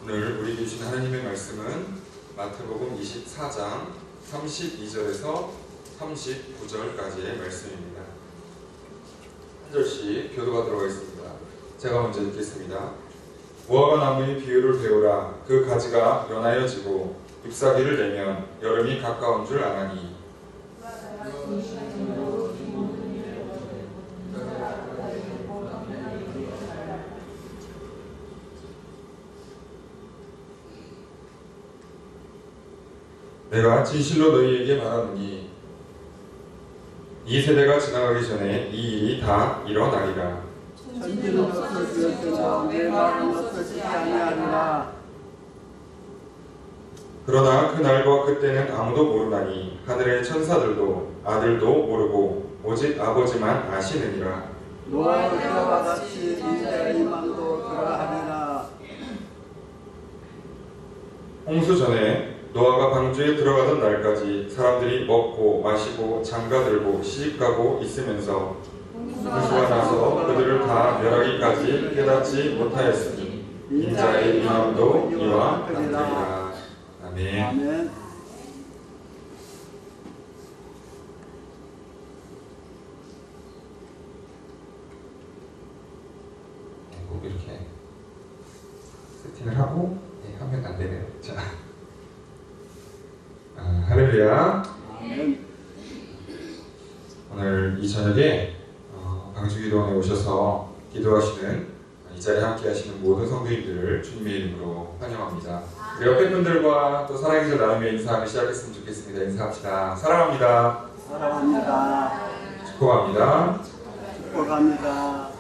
오늘 우리에게 주신 하나님의 말씀은 마태복음 24장 32절에서 39절까지의 말씀입니다. 한 절씩 교도하도록 하겠습니다. 제가 먼저 읽겠습니다. 무화과 나무의 비유를 배우라. 그 가지가 연하여 지고 잎사귀를 내면 여름이 가까운 줄 아나니 내가 진실로 너희에게 말하노니 이 세대가 지나가기 전에 이 일이 다 일어나리라. 천지는 없어지었으나 내 말은 없어지지 아니하리라. 그러나 그 날과 그때는 아무도 모르나니 하늘의 천사들도 아들도 모르고 오직 아버지만 아시느니라. 노아의 때와 같이 인자의 임함도 그러하리라. 홍수 전에 노아가 방주에 들어가던 날까지 사람들이 먹고 마시고 장가들고 시집가고 있으면서 홍수가 나서 그들을 다 멸하기까지 깨닫지 못하였으니 인자의 임함도 이와 같으리라. 아멘. 아멘. 꼭 이렇게 세팅을 하고 하면 안 되네요. 자, 할렐루야. 아멘. 오늘 이 저녁에 방주기도원에 오셔서 기도하시는 이 자리에 함께 하시는 모든 성도님들을 주님의 이름으로 환영합니다. 우리 옆에 분들과 또 사랑의 절 나누며 인사하며 시작했으면 좋겠습니다. 인사합시다. 사랑합니다. 사랑합니다. 축복합니다. 축복합니다.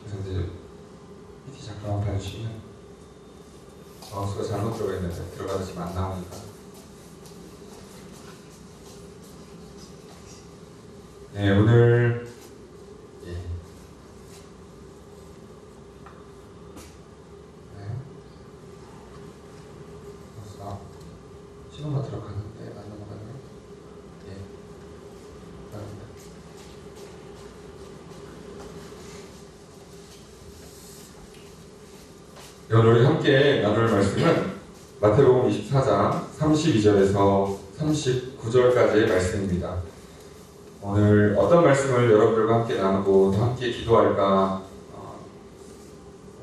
그래서 이제 PT 잠깐만 봐주시면 마우스가 잘못 들어가 있는데 들어가서 지금 안 나오니까. 네, 오늘 신호가 들어가는데 안 넘어가네요. 감사합니다. 오늘 함께 나눌 말씀은 마태복음 24장 32절에서 39절까지의 말씀입니다. 오늘 어떤 말씀을 여러분들과 함께 나누고 또 함께 기도할까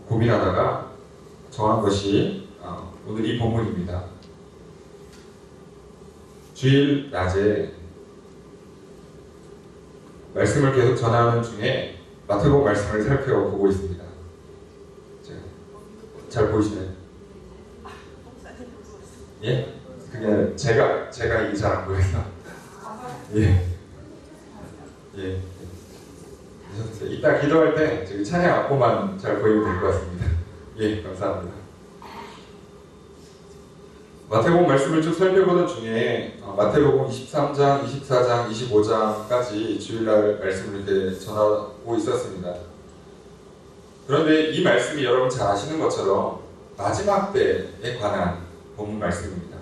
고민하다가 정한 것이 오늘 이 본문입니다. 주일 낮에 말씀을 계속 전하는 중에 마태복음 말씀을 살펴보고 있습니다. 잘 보이시나요? 예? 그게 제가 이게 잘 안 보여서 예. 이따 기도할 때 저기 찬양 앞부만 잘 보이면 될 것 같습니다. 예, 감사합니다. 마태복음 말씀을 쭉 살펴보던 중에 마태복음 23장, 24장, 25장까지 주일날 말씀을 이렇게 전하고 있었습니다. 그런데 이 말씀이 여러분 잘 아시는 것처럼 마지막 때에 관한 본문 말씀입니다.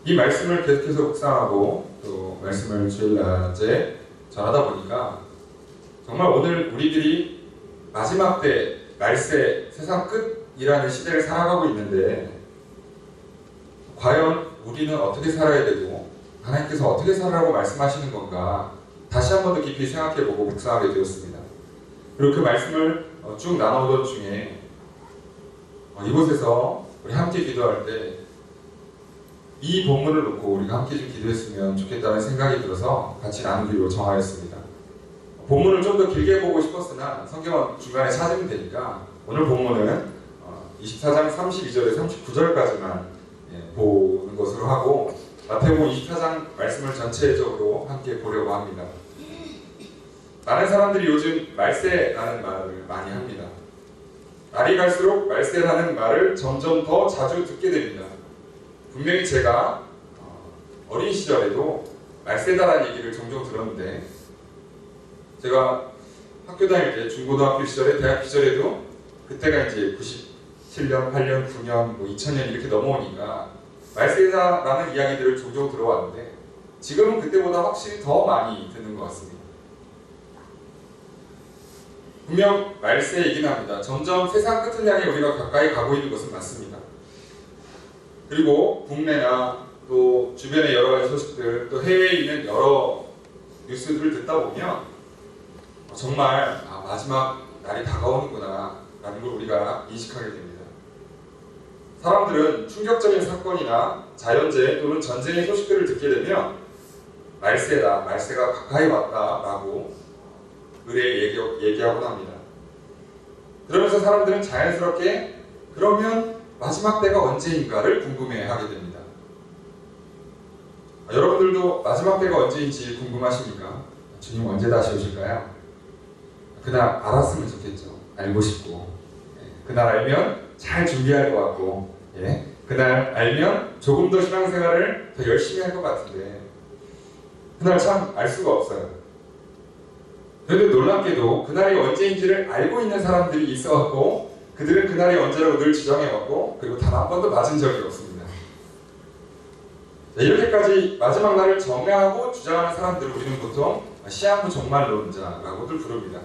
이 말씀을 계속해서 묵상하고 또 말씀을 주일날에 전하다 보니까 정말 오늘 우리들이 마지막 때 말세 세상 끝이라는 시대를 살아가고 있는데 과연 우리는 어떻게 살아야 되고 하나님께서 어떻게 살아라고 말씀하시는 건가 다시 한 번 더 깊이 생각해보고 묵상하게 되었습니다. 그리고 그 말씀을 쭉 나눠오던 중에 이곳에서 우리 함께 기도할 때 이 본문을 놓고 우리가 함께 좀 기도했으면 좋겠다는 생각이 들어서 같이 나누기로 정하였습니다. 본문을 좀 더 길게 보고 싶었으나 성경은 중간에 찾으면 되니까 오늘 본문은 24장 32절에 39절까지만 보는 것으로 하고 마태복음 24장 말씀을 전체적으로 함께 보려고 합니다. 많은 사람들이 요즘 말세라는 말을 많이 합니다. 날이 갈수록 말세라는 말을 점점 더 자주 듣게 됩니다. 분명히 제가 어린 시절에도 말세다라는 얘기를 종종 들었는데 제가 학교 다닐 때 중고등학교 시절에 대학 시절에도 그때가 이제 97년, 8년, 9년, 2000년 이렇게 넘어오니까 말세다라는 이야기들을 종종 들어왔는데 지금은 그때보다 확실히 더 많이 듣는 것 같습니다. 분명 말세이긴 합니다. 점점 세상 끝을 향해 우리가 가까이 가고 있는 것은 맞습니다. 그리고 국내나 또 주변의 여러 가지 소식들, 또 해외에 있는 여러 뉴스들을 듣다 보면 정말 마지막 날이 다가오는구나 라는 걸 우리가 인식하게 됩니다. 사람들은 충격적인 사건이나 자연재해 또는 전쟁의 소식들을 듣게 되면 말세다, 말세가 가까이 왔다 라고 의뢰 얘기하곤 합니다. 그러면서 사람들은 자연스럽게 그러면 마지막 때가 언제인가를 궁금해하게 됩니다. 여러분들도 마지막 때가 언제인지 궁금하십니까? 주님 언제 다시 오실까요? 그날 알았으면 좋겠죠. 알고 싶고, 그날 알면 잘 준비할 것 같고, 그날 알면 조금 더 신앙생활을 더 열심히 할 것 같은데 그날 참 알 수가 없어요. 그런데 놀랍게도 그날이 언제인지를 알고 있는 사람들이 있어왔고 그들은 그날이 언제라고 늘 지정해왔고 그리고 단 한 번도 맞은 적이 없습니다. 이렇게까지 마지막 날을 정하고 주장하는 사람들을 우리는 보통 시한부 종말론자라고들 부릅니다.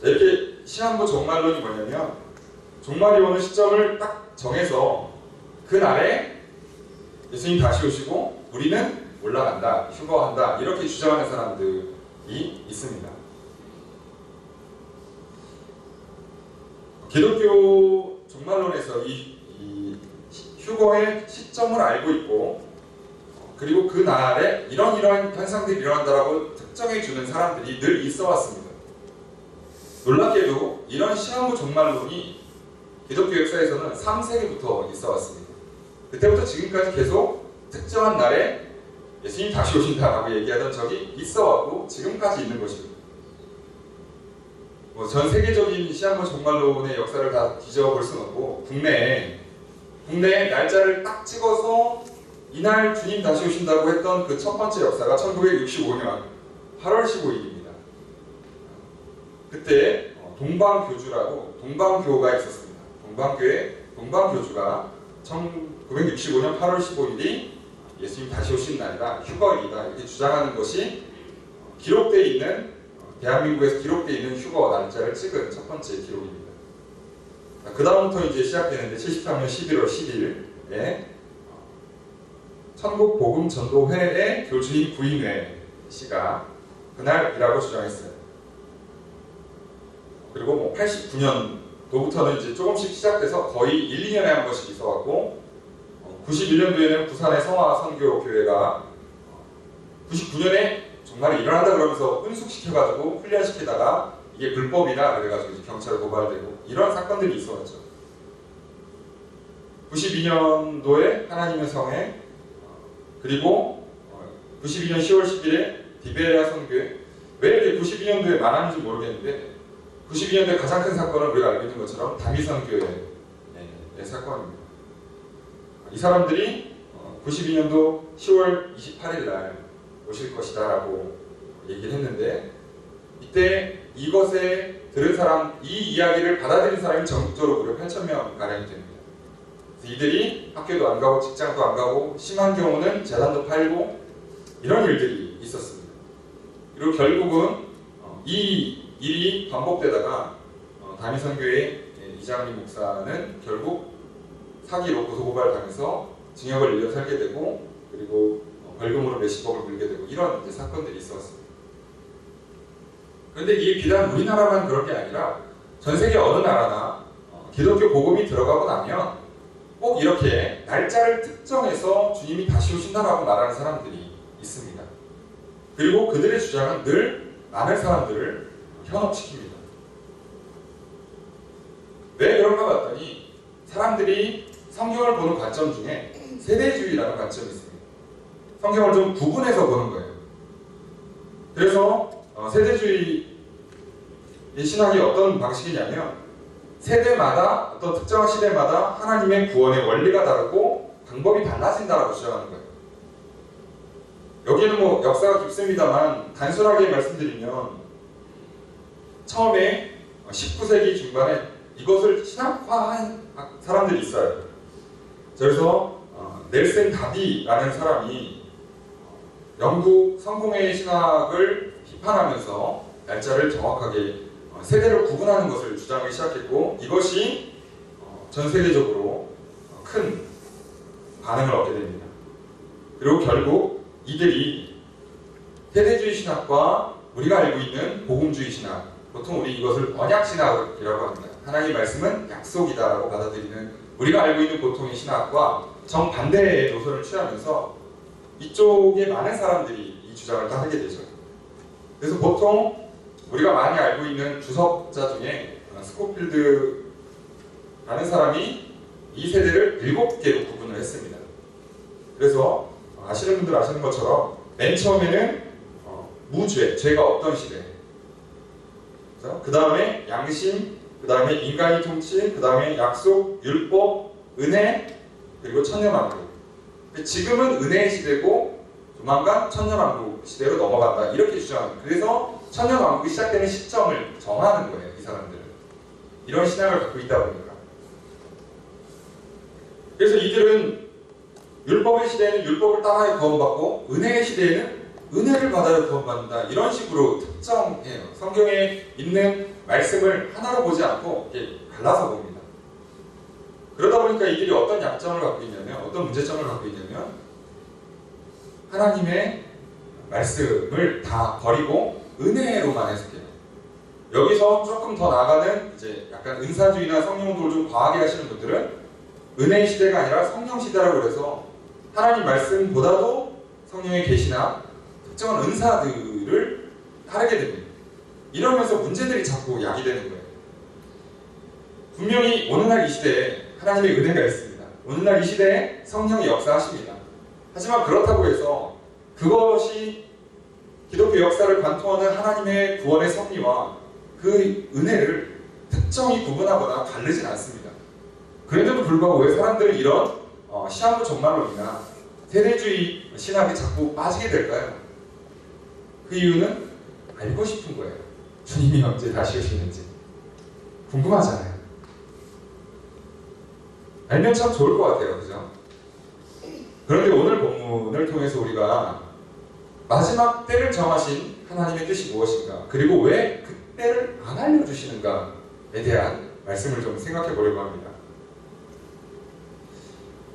이렇게 시한부 종말론이 뭐냐면 종말이 오는 시점을 딱 정해서 그날에 예수님 다시 오시고 우리는 올라간다, 휴거한다 이렇게 주장하는 사람들이 있습니다. 기독교 종말론에서 이 휴거의 시점을 알고 있고 그리고 그 날에 이러한 현상들이 일어난다라고 특정해 주는 사람들이 늘 있어 왔습니다. 놀랍게도 이런 시한부 종말론이 기독교 역사에서는 3세기부터 있어 왔습니다. 그때부터 지금까지 계속 특정한 날에 예수님 다시 오신다라고 얘기하던 적이 있어 왔고 지금까지 있는 것입니다. 전 세계적인 시한부 종말론의 역사를 다 뒤져볼 수는 없고 국내에 날짜를 딱 찍어서 이날 주님 다시 오신다고 했던 그 첫 번째 역사가 1965년 8월 15일입니다. 그때 동방교주라고 동방교가 있었습니다. 동방교주가 1965년 8월 15일이 예수님 다시 오신 날이다, 휴거일이다 이렇게 주장하는 것이 기록되어 있는 대한민국에서 기록되어 있는 휴거 날짜를 찍은 첫 번째 기록입니다. 그 다음부터 이제 시작되는데 73년 11월 10일에 천국복음전도회의 교주인 구인회 씨가 그날이라고 주장했어요. 그리고 89년도부터는 이제 조금씩 시작돼서 거의 1, 2년에 한 번씩 있어왔고 91년도에는 부산의 성화선교교회가 99년에 정말 일어난다 그러면서 은숙시켜가지고 훈련시키다가 이게 불법이다 그래가지고 이제 경찰에 고발되고 이런 사건들이 있어왔죠. 92년도에 하나님의 성회 그리고 92년 10월 10일에 디베리아 선교회 왜 이렇게 92년도에 많았는지 모르겠는데 92년도에 가장 큰 사건은 우리가 알고 있는 것처럼 다미선교회의 사건입니다. 이 사람들이 92년도 10월 28일 날 오실 것이다 라고 얘기를 했는데 이때 이것에 들은 사람, 이 이야기를 받아들인 사람이 전국적으로 무려 8,000명 가량이 됩니다. 그래서 이들이 학교도 안 가고 직장도 안 가고 심한 경우는 재단도 팔고 이런 일들이 있었습니다. 그리고 결국은 이 일이 반복되다가 다미선교회 이장림 목사는 결국 사기로 고소고발 당해서 징역을 1년 살게 되고 그리고 벌금으로 몇십억을 물게 되고 이런 이제 사건들이 있었습니다. 그런데 이게 비단 우리나라만 그런 게 아니라 전 세계 어느 나라나 기독교 복음이 들어가고 나면 꼭 이렇게 날짜를 특정해서 주님이 다시 오신다라고 말하는 사람들이 있습니다. 그리고 그들의 주장은 늘 많은 사람들을 현혹시킵니다. 왜 그런가 봤더니 사람들이 성경을 보는 관점 중에 세대주의라는 관점이 있습니다. 성경을 좀 구분해서 보는 거예요. 그래서 세대주의의 신학이 어떤 방식이냐면 세대마다 어떤 특정한 시대마다 하나님의 구원의 원리가 다르고 방법이 달라진다라고 주장하는 거예요. 여기는 뭐 역사가 깊습니다만 단순하게 말씀드리면 처음에 19세기 중반에 이것을 신학화한 사람들이 있어요. 그래서 넬슨 다비라는 사람이 영국 성공회 신학을 비판하면서 날짜를 정확하게 세대를 구분하는 것을 주장하기 시작했고 이것이 전 세계적으로 큰 반응을 얻게 됩니다. 그리고 결국 이들이 세대주의 신학과 우리가 알고 있는 복음주의 신학, 보통 우리 이것을 언약신학이라고 합니다. 하나님의 말씀은 약속이다라고 받아들이는 우리가 알고 있는 보통의 신학과 정반대의 노선을 취하면서 이쪽에 많은 사람들이 이 주장을 따르게 되죠. 그래서 보통 우리가 많이 알고 있는 주석자 중에 스코필드라는 사람이 이 세대를 7개로 구분을 했습니다. 그래서 아시는 분들 아시는 것처럼 맨 처음에는 무죄, 죄가 없던 시대, 그 다음에 양심, 그 다음에 인간의 통치, 그 다음에 약속, 율법, 은혜, 그리고 천년왕국. 지금은 은혜의 시대고 조만간 천년왕국 시대로 넘어간다 이렇게 주장합니다. 그래서 천년왕국이 시작되는 시점을 정하는 거예요. 이 사람들은 이런 신앙을 갖고 있다 보니까. 그래서 이들은 율법의 시대에는 율법을 따라야 구원받고 은혜의 시대에는 은혜를 받아야 구원받는다 이런 식으로 특정해요. 성경에 있는 말씀을 하나로 보지 않고 이렇게 갈라서 봅니다. 그러다 보니까 이들이 어떤 약점을 갖고 있냐면, 어떤 문제점을 갖고 있냐면, 하나님의 말씀을 다 버리고 은혜로만 해석해요. 여기서 조금 더 나아가는 이제 약간 은사주의나 성령운동을 좀 과하게 하시는 분들은 은혜의 시대가 아니라 성령 시대라고 그래서 하나님 말씀보다도 성령의 계시나 특정한 은사들을 따르게 됩니다. 이러면서 문제들이 자꾸 야기되는 거예요. 분명히 오늘날 이 시대에 하나님의 은혜가 있습니다. 오늘날 이 시대에 성령이 역사하십니다. 하지만 그렇다고 해서 그것이 기독교 역사를 관통하는 하나님의 구원의 섭리와 그 은혜를 특정히 구분하거나 가르진 않습니다. 그런데도 불구하고 왜 사람들은 이런 시한부 종말론이나 세대주의 신학에 자꾸 빠지게 될까요? 그 이유는 알고 싶은 거예요. 주님이 언제 다시 오시는지 궁금하잖아요. 알면 참 좋을 것 같아요. 그죠? 그런데 오늘 본문을 통해서 우리가 마지막 때를 정하신 하나님의 뜻이 무엇인가, 그리고 왜 그 때를 안 알려주시는가에 대한 말씀을 좀 생각해 보려고 합니다.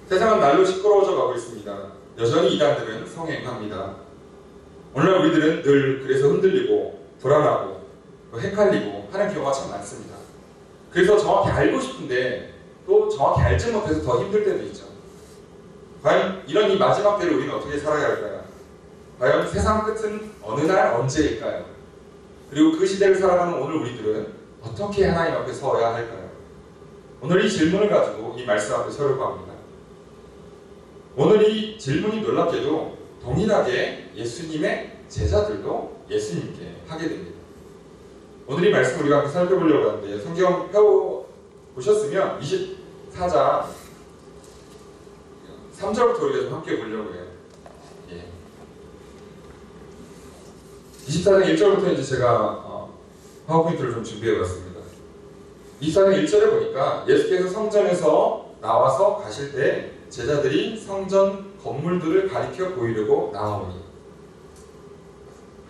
세상은 날로 시끄러워져 가고 있습니다. 여전히 이단들은 성행합니다. 오늘날 우리들은 늘 그래서 흔들리고 불안하고 헷갈리고 하는 경우가 참 많습니다. 그래서 정확히 알고 싶은데 또 정확히 알지 못해서 더 힘들 때도 있죠. 과연 이런 이 마지막 때를 우리는 어떻게 살아야 할까요? 과연 세상 끝은 어느 날 언제일까요? 그리고 그 시대를 살아가는 오늘 우리들은 어떻게 하나님 앞에 서야 할까요? 오늘 이 질문을 가지고 이 말씀 앞에 서려고 합니다. 오늘 이 질문이 놀랍게도 동일하게 예수님의 제자들도 예수님께 하게 됩니다. 오늘 이 말씀 우리가 함께 살펴보려고 하는데, 성경 펴보셨으면 24장 3절부터 우리가 좀 함께 보려고 해요. 24장 1절부터 이제 제가 파워포인트를 좀 준비해봤습니다. 24장 1절에 보니까 예수께서 성전에서 나와서 가실 때 제자들이 성전 건물들을 가리켜 보이려고 나오니,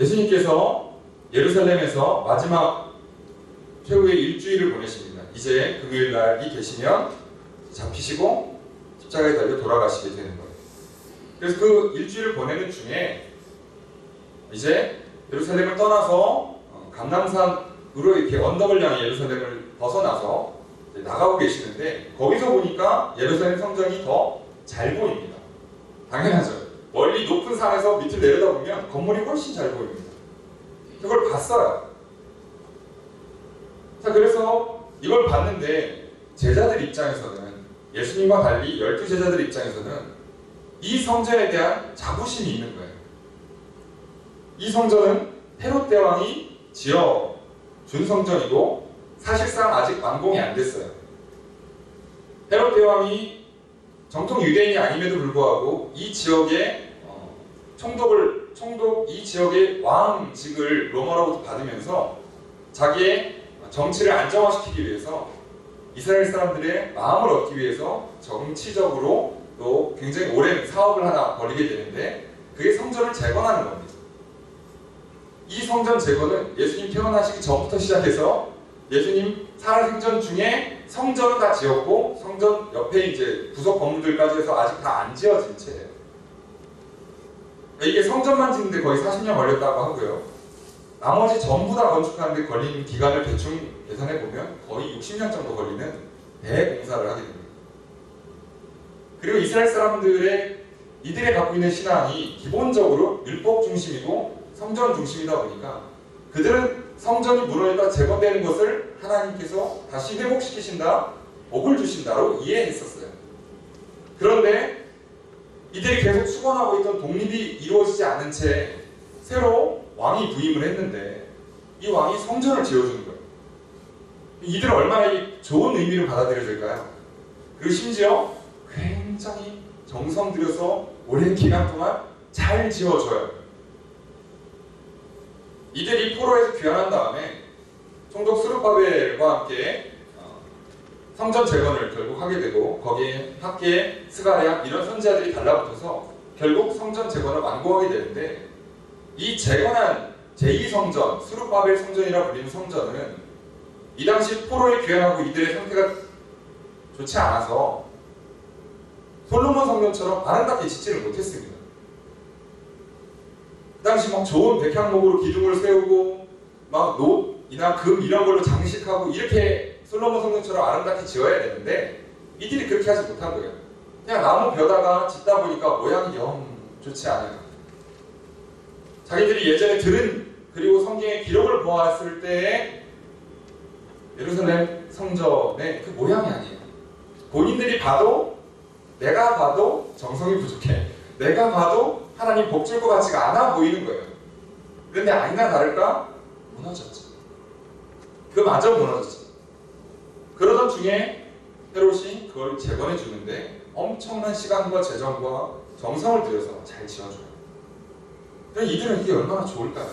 예수님께서 예루살렘에서 마지막 최후의 일주일을 보내십니다. 이제 금요일날이 되시면 잡히시고 십자가에 달려 돌아가시게 되는 거예요. 그래서 그 일주일을 보내는 중에 이제 예루살렘을 떠나서 감람산으로 이렇게 언덕을 향해 예루살렘을 벗어나서 나가고 계시는데, 거기서 보니까 예루살렘 성전이 더 잘 보입니다. 당연하죠. 멀리 높은 산에서 밑을 내려다보면 건물이 훨씬 잘 보입니다. 그걸 봤어요. 자, 그래서 이걸 봤는데 제자들 입장에서는, 예수님과 달리 12제자들 입장에서는 이 성전에 대한 자부심이 있는 거예요. 이 성전은 헤롯 대왕이 지어준 성전이고 사실상 아직 완공이 안 됐어요. 헤롯 대왕이 정통 유대인이 아님에도 불구하고 이 지역의 이 지역의 왕직을 로마로부터 받으면서 자기의 정치를 안정화시키기 위해서 이스라엘 사람들의 마음을 얻기 위해서 정치적으로 또 굉장히 오랜 사업을 하나 벌이게 되는데, 그게 성전을 재건하는 겁니다. 이 성전 제거는 예수님 태어나시기 전부터 시작해서 예수님 살아생전 중에 성전은 다 지었고 성전 옆에 이제 부속 건물들까지 해서 아직 다 안 지어진 채예요. 이게 성전만 짓는데 거의 40년 걸렸다고 하고요. 나머지 전부 다 건축하는데 걸린 기간을 대충 계산해 보면 거의 60년 정도 걸리는 대공사를 하게 됩니다. 그리고 이스라엘 사람들의 이들이 갖고 있는 신앙이 기본적으로 율법 중심이고 성전 중심이다 보니까 그들은 성전이 무너졌다 제거되는 것을 하나님께서 다시 회복시키신다, 복을 주신다로 이해했었어요. 그런데 이들이 계속 수건하고 있던 독립이 이루어지지 않은 채 새로 왕이 부임을 했는데 이 왕이 성전을 지어주는 거예요. 이들은 얼마나 이 좋은 의미를 받아들여질까요? 그리고 심지어 굉장히 정성 들여서 오랜 기간 동안 잘 지어줘요. 이들이 포로에서 귀환한 다음에 총독 스룹바벨과 함께 성전 재건을 결국 하게 되고 거기에 학계, 스가랴 이런 선지자들이 달라붙어서 결국 성전 재건을 완공하게 되는데 이 재건한 제2성전, 스룹바벨 성전이라 불리는 성전은 이 당시 포로에 귀환하고 이들의 상태가 좋지 않아서 솔로몬 성전처럼 아름답게 짓지를 못했습니다. 그 당시 막 좋은 백향목으로 기둥을 세우고 막 놋이나 금 이런 걸로 장식하고 이렇게 솔로몬 성전처럼 아름답게 지어야 되는데 이들이 그렇게 하지 못한 거예요. 그냥 나무 벼다가 짓다 보니까 모양이 영 좋지 않아요. 자기들이 예전에 들은 그리고 성경의 기록을 보았을 때의 예루살렘 성전의 그 모양이 아니에요. 본인들이 봐도 내가 봐도 정성이 부족해. 내가 봐도 하나님 복 줄 것 같지가 않아 보이는 거예요. 그런데 아니나 다를까 무너졌죠. 그마저 무너졌죠. 그러던 중에 헤롯이 그걸 재건해 주는데 엄청난 시간과 재정과 정성을 들여서 잘 지어줘요. 그러니까 이들은 이게 얼마나 좋을까요?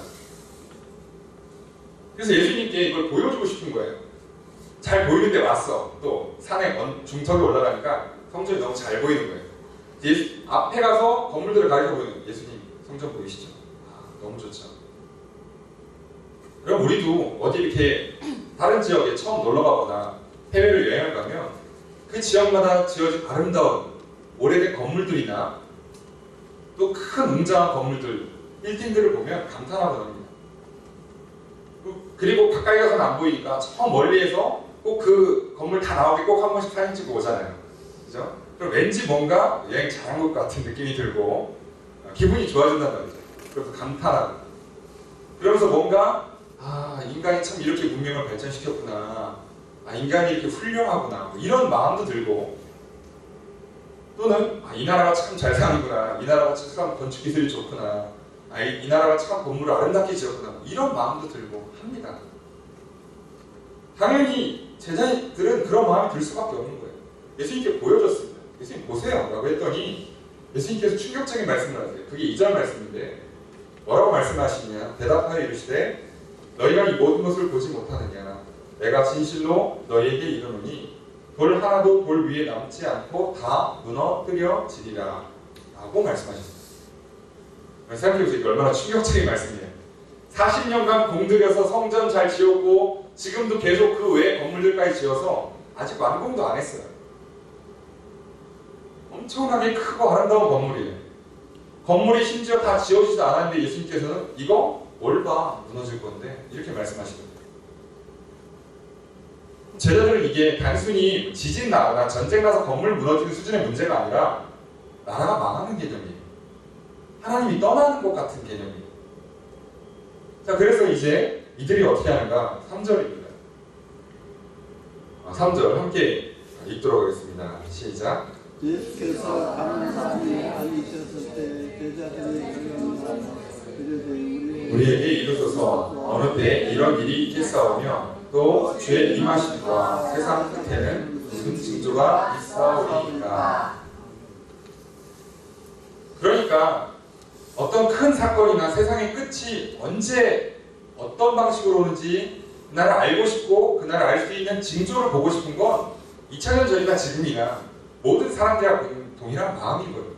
그래서 예수님께 이걸 보여주고 싶은 거예요. 잘 보이는데 왔어. 또 산에 중턱에 올라가니까 성전이 너무 잘 보이는 거예요. 앞에 가서 건물들을 가리켜 보이는 예수님 성전 보이시죠? 너무 좋죠. 그럼 우리도 어디 이렇게 다른 지역에 처음 놀러 가거나 해외를 여행을 가면 그 지역마다 지어진 아름다운 오래된 건물들이나 또 큰 웅장한 건물들, 빌딩들을 보면 감탄하곤 합니다. 그리고 가까이 가서는 안 보이니까 저 멀리에서 꼭 그 건물 다 나오게 꼭 한 번씩 사진 찍고 오잖아요. 그죠? 그럼 왠지 뭔가 여행 잘한 것 같은 느낌이 들고 기분이 좋아진단 말이죠. 그래서 감탄하고 그러면서 뭔가 인간이 참 이렇게 문명을 발전시켰구나, 인간이 이렇게 훌륭하구나 이런 마음도 들고 또는 이 나라가 참 잘 사는구나, 이 나라가 참 건축 기술이 좋구나, 이 나라가 참 건물을 아름답게 지었구나 이런 마음도 들고 합니다. 당연히 제자들은 그런 마음이 들 수밖에 없는 거예요. 예수님께 보여줬습니다. 예수님 보세요 라고 했더니 예수님께서 충격적인 말씀을 하세요. 그게 2절 말씀인데 뭐라고 말씀하시냐? 대답하여 이르시되 너희가 이 모든 것을 보지 못하느냐? 내가 진실로 너희에게 이르노니 돌 하나도 돌 위에 남지 않고 다 무너뜨려지리라 라고 말씀하셨습니다. 생각해보세요. 이거 얼마나 충격적인 말씀이에요. 40년간 공들여서 성전 잘 지었고 지금도 계속 그 외의 건물들까지 지어서 아직 완공도 안 했어요. 엄청나게 크고 아름다운 건물이에요. 건물이 심지어 다 지어지지도 않았는데 예수님께서는 이거 뭘 봐, 무너질 건데 이렇게 말씀하시거든요. 제자들은 이게 단순히 지진 나거나 전쟁 나서 건물 무너지는 수준의 문제가 아니라 나라가 망하는 개념이에요. 하나님이 떠나는 것 같은 개념이에요. 자, 그래서 이제 이들이 어떻게 하는가? 3절입니다. 3절 함께 읽도록 하겠습니다. 시작. 예수께서 가난산에 앉으셨을 때 제자들이 우리에게 이르소서 어느 때 이런 일이 있겠사오며 또 주의 임하심과 세상 끝에는 무슨 징조가 있사오리이까. 그러니까 어떤 큰 사건이나 세상의 끝이 언제 어떤 방식으로 오는지 그날을 알고 싶고 그날을 알 수 있는 징조를 보고 싶은 건 2000년 전이나 지금이나 모든 사람들이 갖고 있는 동일한 마음인 거예요.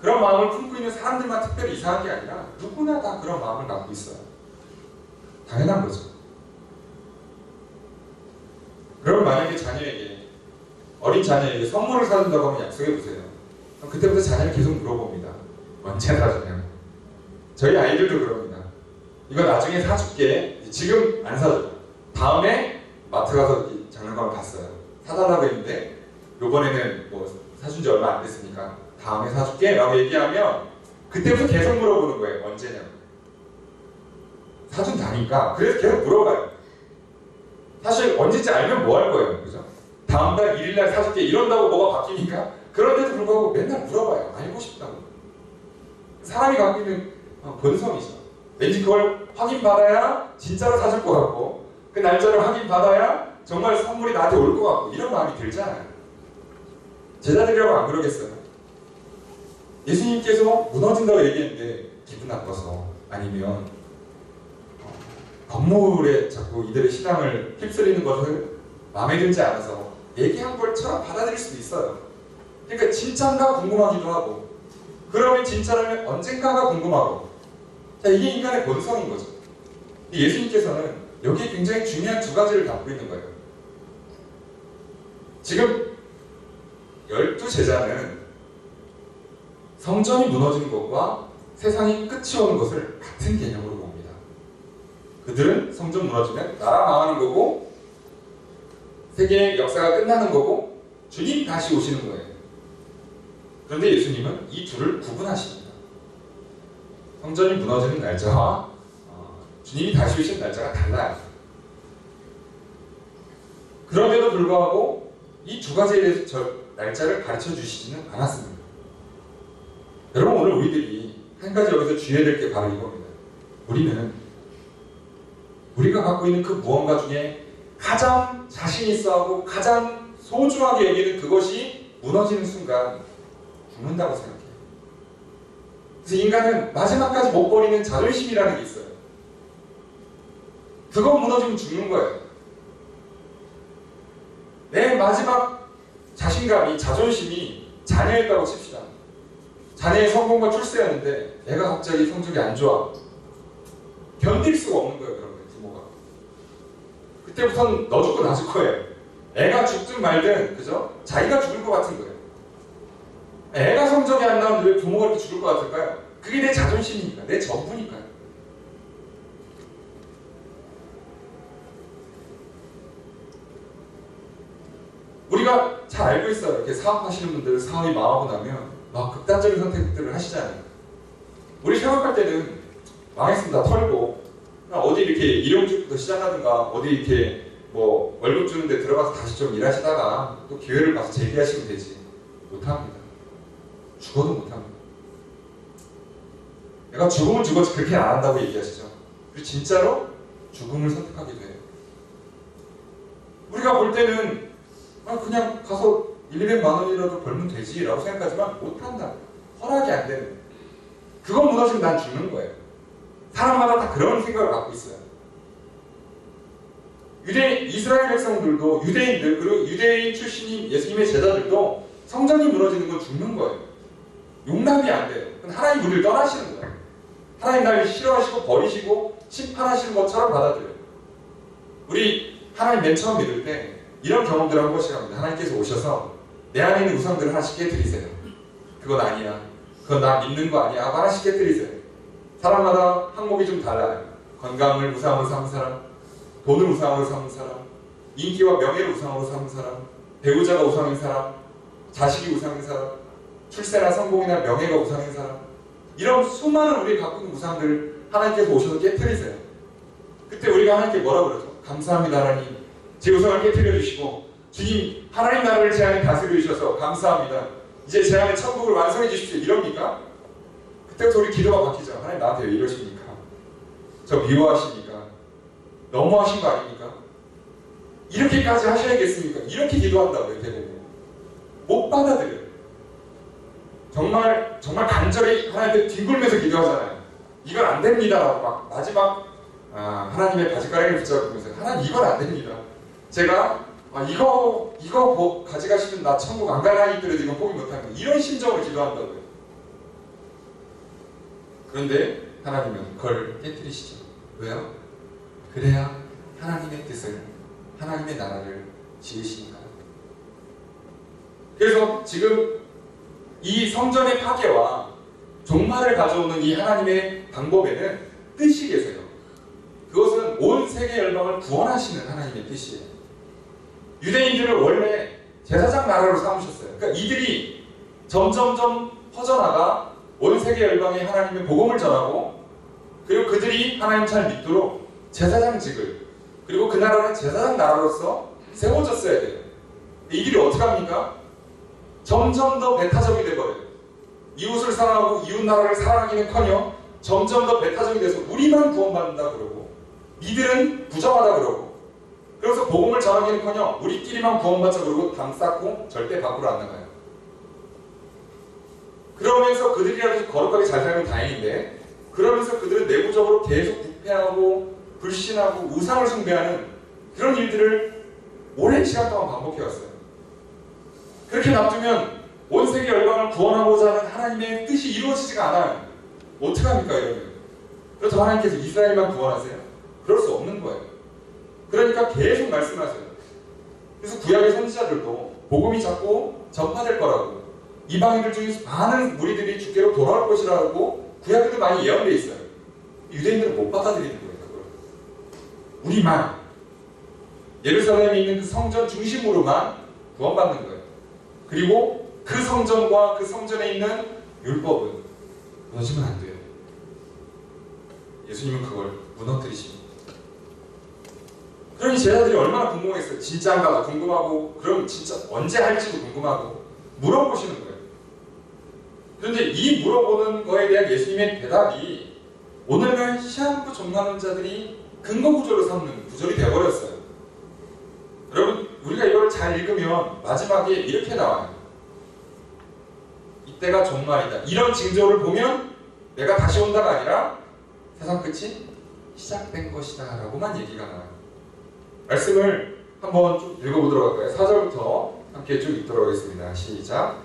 그런 마음을 품고 있는 사람들만 특별히 이상한 게 아니라 누구나 다 그런 마음을 갖고 있어요. 당연한 거죠. 그럼 만약에 자녀에게, 어린 자녀에게 선물을 사준다고 하면 약속해 보세요. 그럼 그때부터 자녀를 계속 물어봅니다. 언제 사주냐? 저희 아이들도 그럽니다. 이거 나중에 사줄게. 지금 안 사줘. 다음에 마트 가서 장난감을 봤어요. 사달라고 했는데 요번에는 뭐 사준 지 얼마 안 됐으니까 다음에 사줄게 라고 얘기하면 그때부터 계속 물어보는 거예요. 언제냐고. 사준다니까. 그래서 계속 물어봐요. 사실 언제인지 알면 뭐 할 거예요. 그죠? 다음 달 1일 날 사줄게 이런다고 뭐가 바뀝니까? 그런데도 불구하고 맨날 물어봐요. 알고 싶다고. 사람이 갖고 있는 본성이죠. 왠지 그걸 확인받아야 진짜로 사줄 것 같고 그 날짜를 확인받아야 정말 선물이 나한테 올 것 같고 이런 마음이 들잖아요. 제자들이라고 안 그러겠어요? 예수님께서 무너진다고 얘기했는데 기분 나빠서 아니면 건물에 자꾸 이들의 신앙을 휩쓸리는 것을 마음에 들지 않아서 얘기한 걸처럼 받아들일 수도 있어요. 그러니까 진짜인가 궁금하기도 하고 그러면 진짜라면 언젠가가 궁금하고 자 이게 인간의 본성인 거죠. 예수님께서는 여기에 굉장히 중요한 두 가지를 담고 있는 거예요. 지금 12제자는 성전이 무너지는 것과 세상이 끝이 오는 것을 같은 개념으로 봅니다. 그들은 성전 무너지면 나라 망하는 거고 세계의 역사가 끝나는 거고 주님 다시 오시는 거예요. 그런데 예수님은 이 둘을 구분하십니다. 성전이 무너지는 날짜와 주님이 다시 오신 날짜가 달라요. 그럼에도 불구하고 이 두 가지에 대해서 날짜를 가르쳐 주시지는 않았습니다. 여러분 오늘 우리들이 한 가지 여기서 주의해야 될 게 바로 이겁니다. 우리는 우리가 갖고 있는 그 무언가 중에 가장 자신 있어 하고 가장 소중하게 여기는 그것이 무너지는 순간 죽는다고 생각해요. 그래서 인간은 마지막까지 못 버리는 자존심이라는 게 있어요. 그거 무너지면 죽는 거예요. 내 마지막 자신감이, 자존심이 자녀였다고 칩시다. 자녀의 성공과 출세였는데 애가 갑자기 성적이 안 좋아. 견딜 수가 없는 거예요. 그러면 부모가. 그때부터는 너 죽고 나 죽고예요. 애가 죽든 말든 그죠? 자기가 죽을 것 같은 거예요. 애가 성적이 안 나오는데 왜 부모가 이렇게 죽을 것 같을까요? 그게 내 자존심이니까, 내 전부니까요. 우리가 잘 알고 있어요. 이렇게 사업하시는 분들 사업이 망하고 나면 막 극단적인 선택들을 하시잖아요. 우리 생각할 때는 망했습니다. 털고 어디 이렇게 일용직부터 시작하든가 어디 이렇게 뭐 월급 주는데 들어가서 다시 좀 일하시다가 또 기회를 봐서 재기하시면 되지. 못합니다. 죽어도 못합니다. 내가 죽으면 죽어서 그렇게 안 한다고 얘기하시죠. 그리고 진짜로 죽음을 선택하게 돼요. 우리가 볼 때는 그냥 가서 1, 200만 원이라도 벌면 되지 라고 생각하지만 못한다. 허락이 안 되는 거예요. 그거 무너지면 난 죽는 거예요. 사람마다 다 그런 생각을 갖고 있어요. 이스라엘 백성들도 유대인들 그리고 유대인 출신인 예수님의 제자들도 성전이 무너지는 건 죽는 거예요. 용납이 안 돼요. 하나님 우리를 떠나시는 거예요. 하나님 나를 싫어하시고 버리시고 심판하시는 것처럼 받아들여요. 우리 하나님 맨 처음 믿을 때 이런 경험들을 한 번씩 합니다. 하나님께서 오셔서 내 안에 있는 우상들을 하나씩 깨뜨리세요. 그건 아니야. 그건 나 믿는 거 아니야. 하고 하나씩 깨뜨리세요. 사람마다 항목이 좀 달라요. 건강을 우상으로 삼는 사람, 돈을 우상으로 삼는 사람, 인기와 명예를 우상으로 삼는 사람, 배우자가 우상인 사람, 자식이 우상인 사람, 출세나 성공이나 명예가 우상인 사람, 이런 수많은 우리 갖고 있는 우상들을 하나님께서 오셔서 깨뜨리세요. 그때 우리가 하나님께 뭐라고 그러죠? 감사합니다 하나님. 제 우상을 깨뜨려 주시고 주님 하나님 나라를 제 안에 다스려 주셔서 감사합니다. 이제 제 안에 천국을 완성해 주십시오. 이럽니까? 그때부터 우리 기도가 바뀌죠. 하나님 나한테 왜 이러십니까? 저 미워하십니까? 너무하신 거 아닙니까? 이렇게까지 하셔야겠습니까? 이렇게 기도한다고요. 대부분 못 받아들여요. 정말 간절히 하나님께 뒹굴면서 기도하잖아요. 이건 안 됩니다 라고 막 마지막 하나님의 바지가랑이를 붙잡으면서 하나님 이건 안 됩니다. 제가 이거 뭐 가져가시면 나 천국 안 가라니 있더라도 이건 포기 못합니다. 이런 심정으로 기도한다고요. 그런데 하나님은 그걸 깨뜨리시죠. 왜요? 그래야 하나님의 뜻을, 하나님의 나라를 지으시니까요. 그래서 지금 이 성전의 파괴와 종말을 가져오는 이 하나님의 방법에는 뜻이 계세요. 그것은 온 세계 열방을 구원하시는 하나님의 뜻이에요. 유대인들을 원래 제사장 나라로 삼으셨어요. 그러니까 이들이 점점점 퍼져나가 온 세계 열방에 하나님의 복음을 전하고, 그리고 그들이 하나님 잘 믿도록 제사장직을, 그리고 그 나라는 제사장 나라로서 세워졌어야 돼요. 이들이 어떻게 합니까? 점점 더 배타적이 돼버려요. 이웃을 사랑하고 이웃 나라를 사랑하기는커녕 점점 더 배타적이 돼서 우리만 구원받는다 그러고, 이들은 부정하다 그러고, 그래서 복음을 전하기는커녕 우리끼리만 구원받자 그러고 담 쌓고 절대 밖으로 안 나가요. 그러면서 그들이라도 거룩하게 잘 살면 다행인데, 그러면서 그들은 내부적으로 계속 부패하고 불신하고 우상을 숭배하는 그런 일들을 오랜 시간 동안 반복해왔어요. 그렇게 놔두면 온 세계 열방을 구원하고자 하는 하나님의 뜻이 이루어지지가 않아요. 어떡합니까 이러면? 그래서 하나님께서 이스라엘만 구원하세요? 그럴 수 없는 거예요. 그러니까 계속 말씀하세요. 그래서 구약의 선지자들도 복음이 자꾸 전파될 거라고, 이방인들 중에 많은 무리들이 주께로 돌아올 것이라고 구약에도 많이 예언되어 있어요. 유대인들은 못 받아들이는 거예요. 그걸. 우리만 예루살렘에 있는 그 성전 중심으로만 구원받는 거예요. 그리고 그 성전과 그 성전에 있는 율법은 무너지면 안 돼요. 예수님은 그걸 무너뜨리십니다. 그러니 제자들이 얼마나 궁금했어요. 진짜인가 궁금하고, 그럼 진짜 언제 할지도 궁금하고 물어보시는 거예요. 그런데 이 물어보는 거에 대한 예수님의 대답이 오늘날 시한부 전망자들이 근거 구조로 삼는 구절이 되어버렸어요. 여러분, 우리가 이걸 잘 읽으면 마지막에 이렇게 나와요. 이때가 종말이다. 이런 징조를 보면 내가 다시 온다가 아니라 세상 끝이 시작된 것이다 라고만 얘기가 나와요. 말씀을 한번 좀 읽어보도록 할까요? 4절부터 함께 쭉 읽도록 하겠습니다. 시작.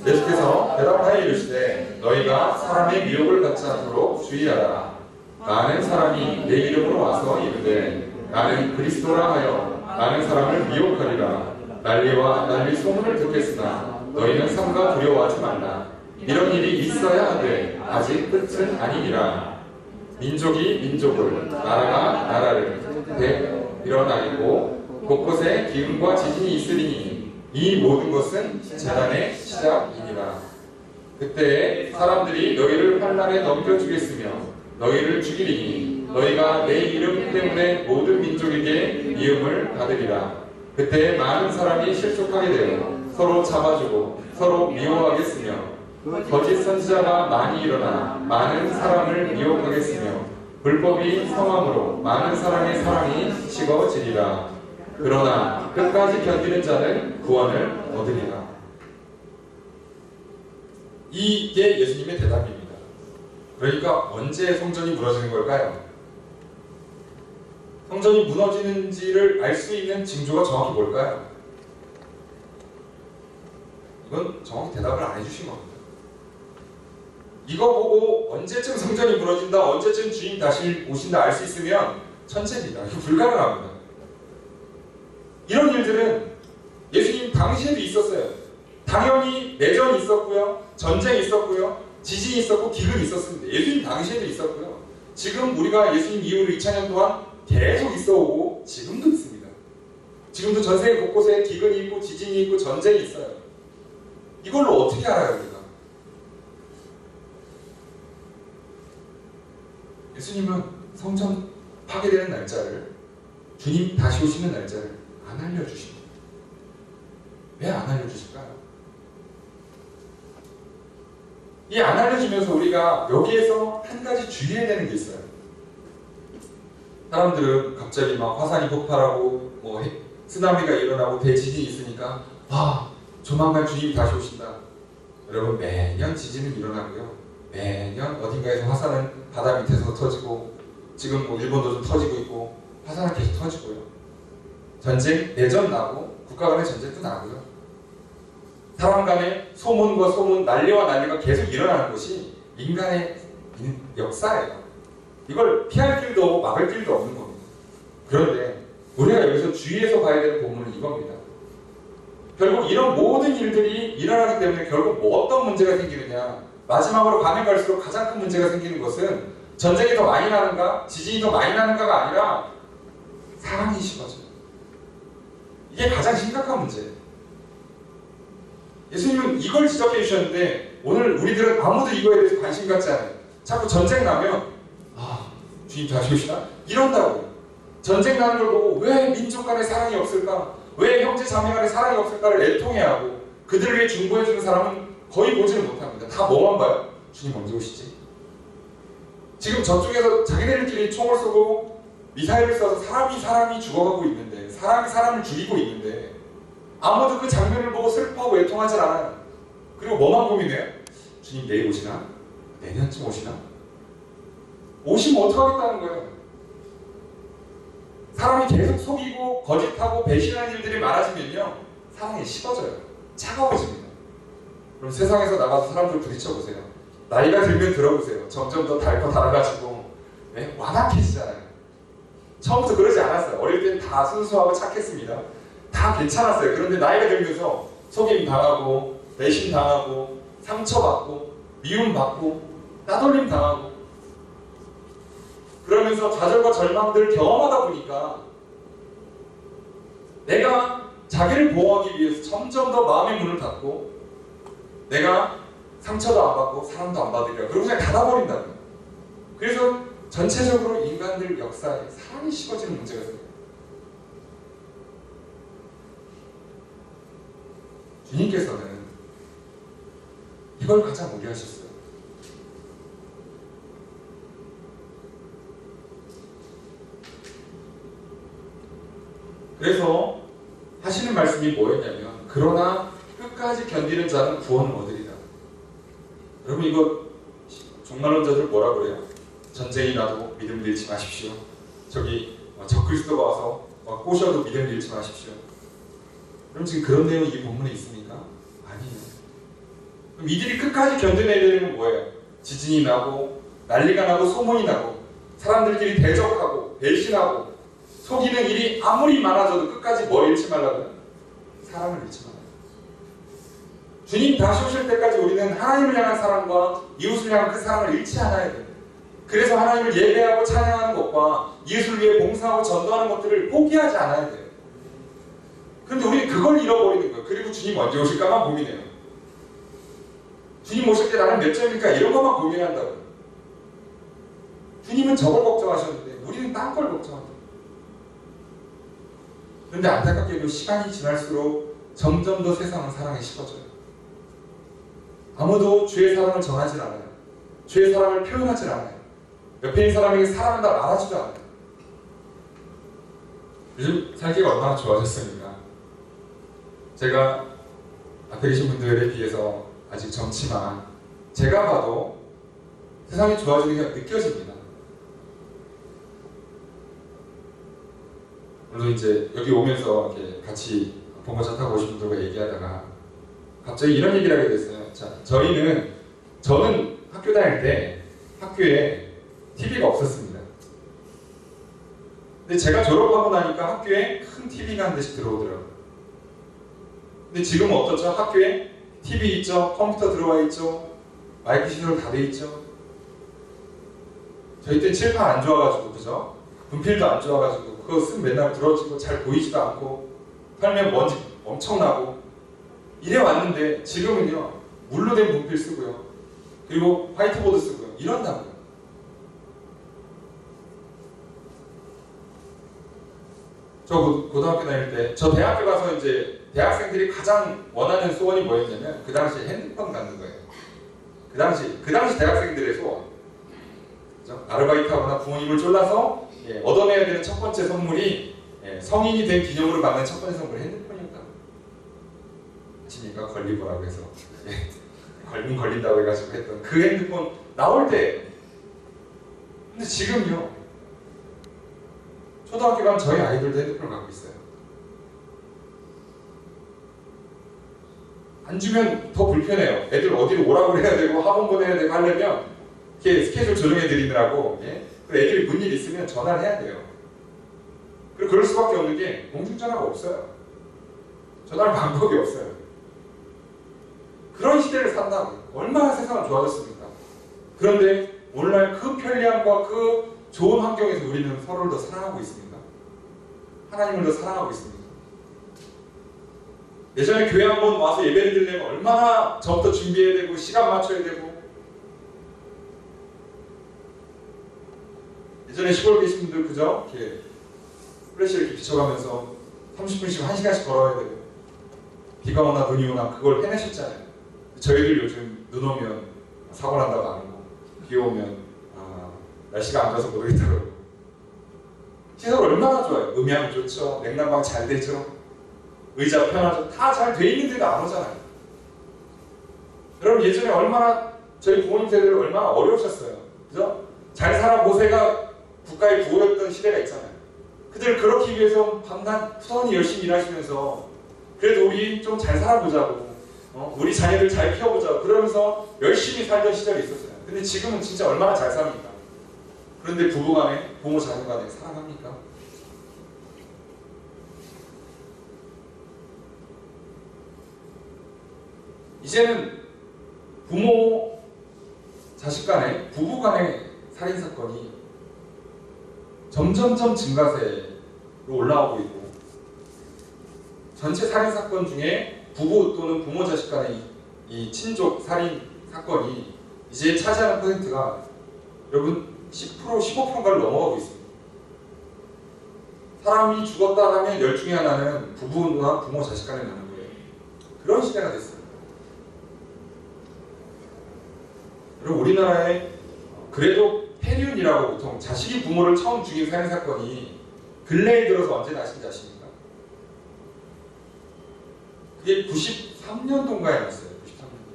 예수께서 대답하여 이르시되 너희가 사람의 미혹을 받지 않도록 주의하라. 많은 사람이 내 이름으로 와서 이르되 나는 그리스도라 하여 많은 사람을 미혹하리라. 난리와 난리 소문을 듣겠으나 너희는 삼가 두려워하지 말라. 이런 일이 있어야 하되 아직 끝은 아니니라. 민족이 민족을, 나라가 나라를 일어나리고 곳곳에 기근과 지진이 있으리니 이 모든 것은 재난의 시작이니라. 그때 사람들이 너희를 환난에 넘겨주겠으며 너희를 죽이리니 너희가 내 이름 때문에 모든 민족에게 미움을 받으리라. 그때 많은 사람이 실족하게 되어 서로 잡아주고 서로 미워하겠으며 거짓 선지자가 많이 일어나 많은 사람을 미혹하겠으며 불법이 성함으로 많은 사람의 사랑이 식어지리라. 그러나 끝까지 견디는 자는 구원을 얻으리라. 이게 예수님의 대답입니다. 그러니까 언제 성전이 무너지는 걸까요? 성전이 무너지는지를 알 수 있는 징조가 정확히 뭘까요? 이건 정확히 대답을 안 해주신 겁니다. 이거 보고 언제쯤 성전이 무너진다, 언제쯤 주님 다시 오신다 알 수 있으면 천재입니다. 이거 불가능합니다. 이런 일들은 예수님 당시에도 있었어요. 당연히 내전이 있었고요, 전쟁이 있었고요, 지진이 있었고 기근이 있었습니다. 예수님 당시에도 있었고요. 지금 우리가 예수님 이후로 2000년 동안 계속 있어오고 지금도 있습니다. 지금도 전 세계 곳곳에 기근이 있고 지진이 있고 전쟁이 있어요. 이걸로 어떻게 알아요, 우리가? 예수님은 성전 파괴되는 날짜를, 주님 다시 오시는 날짜를 안 알려주십니다. 왜 안 알려주실까요? 이 안 알려주면서 우리가 여기에서 한 가지 주의해야 되는 게 있어요. 사람들은 갑자기 막 화산이 폭발하고 뭐 쓰나미가 일어나고 대지진이 있으니까 조만간 주님이 다시 오신다. 여러분, 매년 지진은 일어나고요, 매년 어딘가에서 화산은 바다 밑에서 터지고, 지금 뭐 일본도 좀 터지고 있고 화산은 계속 터지고요. 전쟁, 내전 나고 국가 간의 전쟁도 나고요. 사람 간의 소문과 소문, 난리와 난리가 계속 일어나는 것이 인간의 역사예요. 이걸 피할 길도 막을 길도 없는 겁니다. 그런데 우리가 여기서 주의해서 봐야 되는 본문은 이겁니다. 결국 이런 모든 일들이 일어나기 때문에 결국 뭐 어떤 문제가 생기느냐, 마지막으로 가면 갈수록 가장 큰 문제가 생기는 것은 전쟁이 더 많이 나는가, 지진이 더 많이 나는가가 아니라 사랑이 식어져요. 이게 가장 심각한 문제예요. 예수님은 이걸 지적해 주셨는데 오늘 우리들은 아무도 이거에 대해서 관심 갖지 않아요. 자꾸 전쟁 나면 주님 다시 오시나? 이런다고요. 전쟁 나는 걸 보고 왜 민족 간에 사랑이 없을까? 왜 형제 자매 간에 사랑이 없을까를 애통해하고 그들을 위해 중보해주는 사람은 거의 보지를 못합니다. 다 뭐만 봐요? 주님 언제 오시지? 지금 저쪽에서 자기네들끼리 총을 쏘고 미사일을 쏴서 사람이 죽어가고 있는데, 사람이 사람을 죽이고 있는데 아무도 그 장면을 보고 슬퍼하고 애통하지 않아요. 그리고 뭐만 고민해요? 주님 내일 오시나? 내년쯤 오시나? 오시면 어떡하겠다는 거예요. 사람이 계속 속이고 거짓하고 배신하는 일들이 많아지면요, 사랑이 식어져요. 차가워집니다. 그럼 세상에서 나가서 사람들 부딪혀보세요. 나이가 들면 들어보세요. 점점 더 달아가지고 완악해지잖아요. 처음부터 그러지 않았어요. 어릴 때는 다 순수하고 착했습니다. 다 괜찮았어요. 그런데 나이가 들면서 속임 당하고 배신 당하고 상처받고 미움 받고 따돌림 당하고 그러면서 좌절과 절망들을 경험하다 보니까 내가 자기를 보호하기 위해서 점점 더 마음의 문을 닫고 내가 상처도 안 받고 사랑도 안 받으려 그러고 그냥 닫아버린다는 거예요. 그래서 전체적으로 인간들 역사에 사랑이 식어지는 문제가 생겨요. 주님께서는 이걸 가장 우려하셨어요. 그래서 하시는 말씀이 뭐였냐면, 그러나 끝까지 견디는 자는 구원을 얻으리라. 여러분, 이거 종말론자들 뭐라 그래요? 전쟁이 나도 믿음 잃지 마십시오. 저기 적그리스도가 와서 꼬셔도 믿음 잃지 마십시오. 그럼 지금 그런 내용이 이 본문에 있습니까? 아니에요. 그럼 이들이 끝까지 견뎌내야 되는 건 뭐예요? 지진이 나고 난리가 나고 소문이 나고 사람들끼리 대적하고 배신하고 속이는 일이 아무리 많아져도 끝까지 뭘 잃지 말라고요? 사랑을 잃지 말라고요. 주님 다시 오실 때까지 우리는 하나님을 향한 사랑과 이웃을 향한 그 사랑을 잃지 않아야 돼요. 그래서 하나님을 예배하고 찬양하는 것과 이웃을 위해 봉사하고 전도하는 것들을 포기하지 않아야 돼요. 그런데 우리는 그걸 잃어버리는 거예요. 그리고 주님 언제 오실까만 고민해요. 주님 오실 때 나는 몇 점일까 이런 것만 고민한다고요. 주님은 저걸 걱정하셨는데 우리는 딴 걸 걱정한다. 그런데 안타깝게도 시간이 지날수록 점점 더 세상은 사랑이 식어져요. 아무도 주의 사랑을 전하지 않아요. 주의 사랑을 표현하지 않아요. 옆에 있는 사람에게 사랑한다 말하지도 않아요. 요즘 살기가 얼마나 좋아졌습니까? 제가 앞에 계신 분들에 비해서 아직 젊지만 제가 봐도 세상이 좋아지는 게 느껴집니다. 물론 이제 여기 오면서 이렇게 같이 봉고차 타고 오신 분들과 얘기하다가 갑자기 이런 얘기를 하게 됐어요. 자, 저는 학교 다닐 때 학교에 TV가 없었습니다. 근데 제가 졸업하고 나니까 학교에 큰 TV가 한 대씩 들어오더라고요. 근데 지금은 어떻죠? 학교에 TV 있죠, 컴퓨터 들어와 있죠, 마이크 시설 다 돼 있죠. 저희 때 칠판 안 좋아가지고, 그죠? 분필도 안 좋아가지고 그거 쓰면 맨날 부러지고 잘 보이지도 않고 털면 먼지 엄청나고 이래 왔는데 지금은요, 물로 된 분필 쓰고요, 그리고 화이트보드 쓰고요, 이런다고요. 저 고등학교 다닐 때, 저 대학교 가서 이제 대학생들이 가장 원하는 소원이 뭐였냐면 그 당시에 핸드폰 갖는 거예요. 그 당시 대학생들의 소원. 그죠? 아르바이트하거나 부모님을 졸라서 얻어내야 되는 첫 번째 선물이 성인이 된 기념으로 받는 첫 번째 선물이 핸드폰이었다고. 아십니까? 걸리보라고 해서 걸린다고 해가지고 했던 그 핸드폰 나올 때. 근데 지금요, 초등학교 가면 저희 아이들도 핸드폰을 갖고 있어요. 안 주면 더 불편해요. 애들 어디로 오라고 해야 되고 학원 보내야 되고 하려면 이렇게 스케줄 조정해 드리느라고 예? 그리고 애들이 뭔 일 있으면 전화를 해야 돼요. 그리고 그럴 수밖에 없는 게 공중전화가 없어요. 전화할 방법이 없어요. 그런 시대를 산다고 얼마나 세상은 좋아졌습니까? 그런데 오늘날 그 편리함과 그 좋은 환경에서 우리는 서로를 더 사랑하고 있습니다. 하나님을 더 사랑하고 있습니다. 예전에 교회 한번 와서 예배를 드리려면 얼마나 전부터 준비해야 되고 시간 맞춰야 되고, 예전에 시골 계신 분들 그죠? 이렇게 플래시를 이렇게 비춰가면서 30분씩 1시간씩 걸어야 되고, 비가 오나 눈이 오나 그걸 해내셨잖아요. 저희들 요즘 눈 오면 사고 난다고 안 하고, 비 오면 날씨가 안 좋아서 못 오겠다고 그러고. 시설 얼마나 좋아요. 음향 좋죠. 냉난방 잘 되죠. 의자 편하죠. 다 잘 돼 있는데도 안 오잖아요. 여러분 예전에 얼마나 저희 부모님 세대들 얼마나 어려우셨어요. 그죠? 잘 살아보세가 국가의 구호였던 시대가 있잖아요. 그들 그렇기 위해서 밤낮 부단히 열심히 일하시면서 그래도 우리 좀 잘 살아보자고, 우리 자녀들 잘 키워보자고 그러면서 열심히 살던 시절이 있었어요. 근데 지금은 진짜 얼마나 잘 삽니까? 그런데 부부간에, 부모 자녀 간에 사랑합니까? 이제는 부모, 자식 간에, 부부 간의 살인사건이 점점점 증가세로 올라오고 있고, 전체 살인사건 중에 부부 또는 부모 자식 간의 이 친족 살인사건이 이제 차지하는 퍼센트가 여러분 10%, 15%가를 넘어가고 있습니다. 사람이 죽었다 하면 10중에 하나는 부부나 부모 자식 간에 나는 거예요. 그런 시대가 됐어요. 그리고 우리나라에 그래도 폐륜이라고 보통 자식이 부모를 처음 죽인 살인사건이 근래에 들어서 언제 나신지 아십니까? 그게 93년도인가에 났어요. 93년도.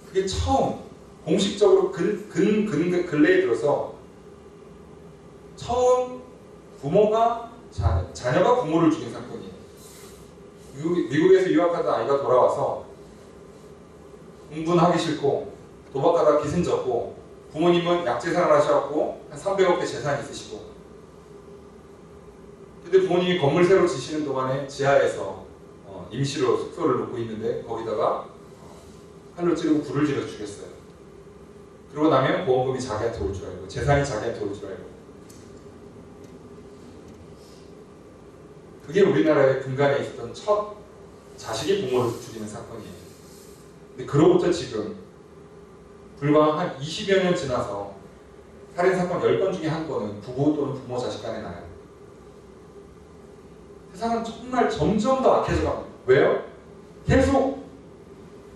그게 처음 공식적으로 근래에 들어서 처음 부모가 자녀가 부모를 죽인 사건이에요. 미국에서 유학하던 아이가 돌아와서 공부는 하기 싫고 도박하다가 기승졌고, 부모님은 약재산을 하셔갖고 한 300억 대 재산이 있으시고, 근데 부모님이 건물 새로 지시는 동안에 지하에서 임시로 숙소를 놓고 있는데 거기다가 칼로 찌르고 불을 지르고 죽였어요. 그러고 나면 보험금이 자기한테 올 줄 알고 재산이 자기한테 올 줄 알고. 그게 우리나라의 근간에 있었던 첫 자식이 부모를 죽이는 사건이에요. 근데 그로부터 지금 불과 한 20여 년 지나서 살인사건 10건 중에 한 건은 부부 또는 부모 자식 간에 나요. 세상은 정말 점점 더 악해져 갑니다. 왜요? 계속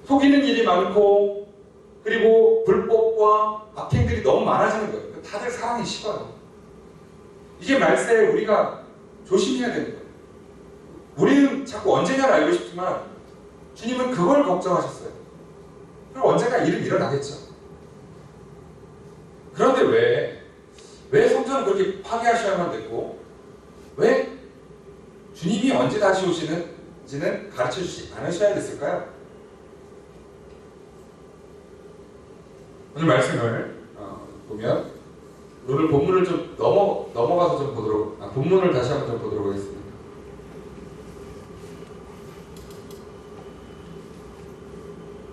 속이는 일이 많고, 그리고 불법과 악행들이 너무 많아지는 거예요. 다들 사랑이 식어요. 이게 말세에 우리가 조심해야 되는 거예요. 우리는 자꾸 언제냐를 알고 싶지만 주님은 그걸 걱정하셨어요. 그럼 언젠가 일은 일어나겠죠. 그런데 왜 성전을 그렇게 파괴하셔야만 됐고, 왜 주님이 언제 다시 오시는지는 가르쳐 주지 않으셔야 됐을까요? 오늘 말씀을 보면, 오늘 본문을 좀 넘어가서 좀 보도록, 본문을 다시 한번 좀 보도록 하겠습니다.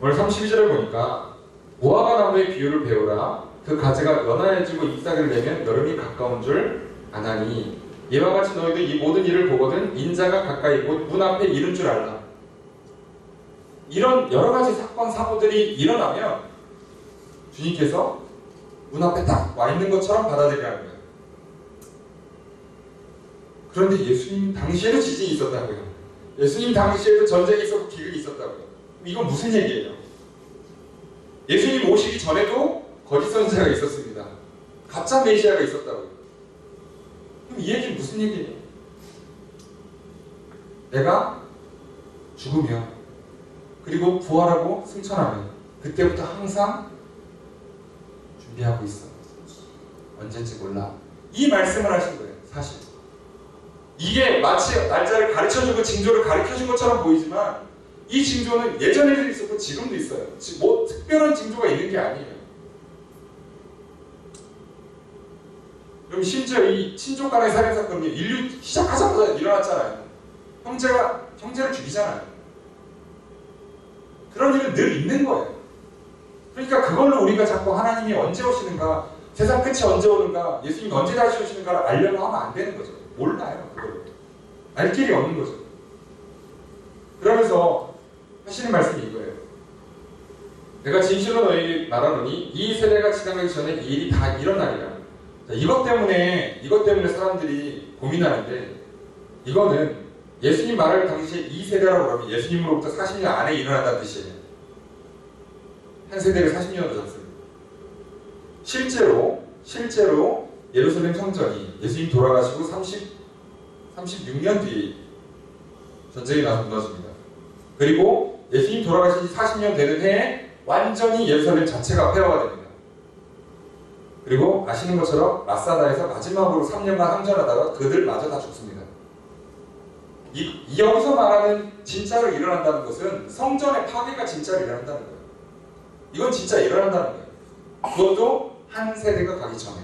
오늘 32절을 보니까 무화과 나무의 비유를 배우라. 그 가지가 연하여지고 잎사귀를 내면 여름이 가까운 줄 아나니, 이와 같이 너희도 이 모든 일을 보거든 인자가 가까이 곧 문 앞에 이른 줄 알라. 이런 여러 가지 사건 사고들이 일어나면 주님께서 문 앞에 딱 와 있는 것처럼 받아들이라는 거예요. 그런데 예수님 당시에도 지진이 있었다고요. 예수님 당시에도 전쟁이 있었고 기근이 있었다고요. 이건 무슨 얘기예요? 예수님 오시기 전에도 거짓 선지자가 있었습니다. 가짜 메시아가 있었다고요. 그럼 이 얘기는 무슨 얘기예요? 내가 죽으면, 그리고 부활하고 승천하면 그때부터 항상 준비하고 있어. 언제인지 몰라. 이 말씀을 하신 거예요. 사실 이게 마치 날짜를 가르쳐주고 징조를 가르쳐준 것처럼 보이지만, 이 징조는 예전에도 있었고 지금도 있어요. 뭐 특별한 징조가 있는 게 아니에요. 그럼 심지어 이 친족 간의 살인 사건이 인류 시작하자마자 일어났잖아요. 형제가 형제를 죽이잖아요. 그런 일은 늘 있는 거예요. 그러니까 그걸로 우리가 자꾸 하나님이 언제 오시는가, 세상 끝이 언제 오는가, 예수님이 언제 다시 오시는가를 알려고 하면 안 되는 거죠. 몰라요. 그걸로. 알 길이 없는 거죠. 그러면서 하시는 말씀이 이거예요. 내가 진실로 너희에게 말하노니 이 세대가 지나가기 전에 이 일이 다 일어나리라. 자, 이것 때문에 사람들이 고민하는데, 이거는 예수님 말할 당시에 이 세대라고 그러면 예수님으로부터 40년 안에 일어난다는 뜻이에요. 한 세대를 40년으로 잡습니다. 실제로 예루살렘 성전이 예수님 돌아가시고 36년 뒤에 전쟁이 나서 무너집니다. 그리고 예수님 돌아가신 지 40년 되는 해에 완전히 예루살렘 자체가 폐허가 됩니다. 그리고 아시는 것처럼 마사다에서 마지막으로 3년간 항전하다가 그들마저 다 죽습니다. 여기서 말하는 진짜로 일어난다는 것은 성전의 파괴가 진짜로 일어난다는 거예요. 이건 진짜 일어난다는 거예요. 그것도 한 세대가 가기 전에.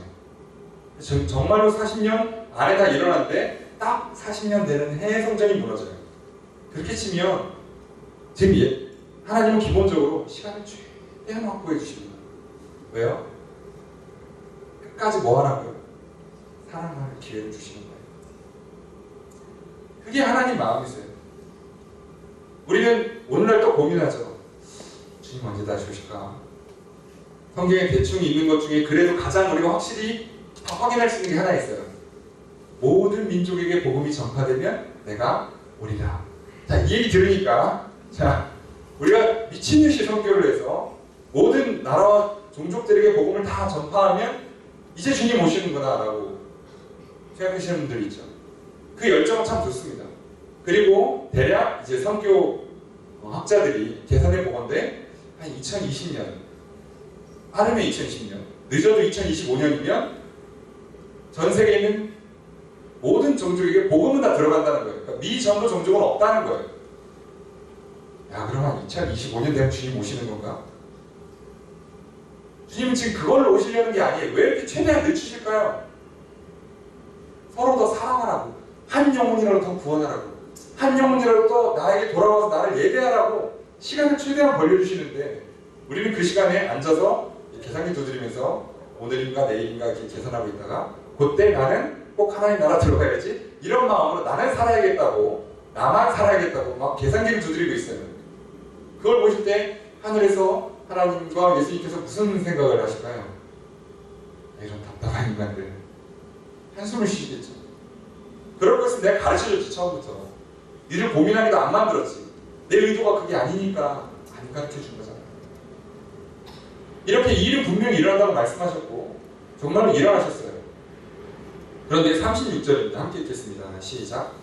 정말로 40년 안에 다 일어났는데 딱 40년 되는 해에 성전이 무너져요. 그렇게 치면 지금 하나님은 기본적으로 시간을 최대한 확보해 주십니다. 왜요? 끝까지 뭐 하라고요? 사랑할 기회를 주시는 거예요. 그게 하나님 마음이세요. 우리는 오늘날 또 고민하죠. 주님 언제 다시 오실까? 성경에 대충 있는 것 중에 그래도 가장 우리가 확실히 확인할 수 있는 게 하나 있어요. 모든 민족에게 복음이 전파되면 내가 오리라. 자, 이 얘기 들으니까, 자, 우리가 미친 듯이 선교를 해서 모든 나라와 종족들에게 복음을 다 전파하면 이제 주님 오시는구나 라고 생각하시는 분들 있죠. 그 열정은 참 좋습니다. 그리고 대략 이제 선교 학자들이 계산해 보건대 한 2020년, 빠르면 2020년, 늦어도 2025년이면 전 세계에 있는 모든 종족에게 복음은 다 들어간다는 거예요. 그러니까 미전도 종족은 없다는 거예요. 야, 그럼 한 2025년 되면 주님 오시는 건가? 주님은 지금 그걸로 오시려는 게 아니에요. 왜 이렇게 최대한 늦추실까요? 서로 더 사랑하라고, 한 영혼이라도 더 구원하라고, 한 영혼이라도 또 나에게 돌아와서 나를 예배하라고 시간을 최대한 벌려주시는데, 우리는 그 시간에 앉아서 계산기 두드리면서 오늘인가 내일인가 이렇게 계산하고 있다가 그때 나는 꼭 하나님 나라 들어가야지, 이런 마음으로 나는 살아야겠다고, 나만 살아야겠다고 막 계산기를 두드리고 있어요. 그걸 보실 때 하늘에서 하나님과 예수님께서 무슨 생각을 하실까요? 이런 답답한 인간들, 한숨을 쉬시겠죠. 그럴 것은 내가 가르쳐줬지. 처음부터 니들 고민하기도 안 만들었지. 내 의도가 그게 아니니까 안 가르쳐준 거잖아요. 이렇게 이 일은 분명히 일어난다고 말씀하셨고 정말로 일어나셨어요. 그런데 36절입니다. 함께 읽겠습니다. 시작.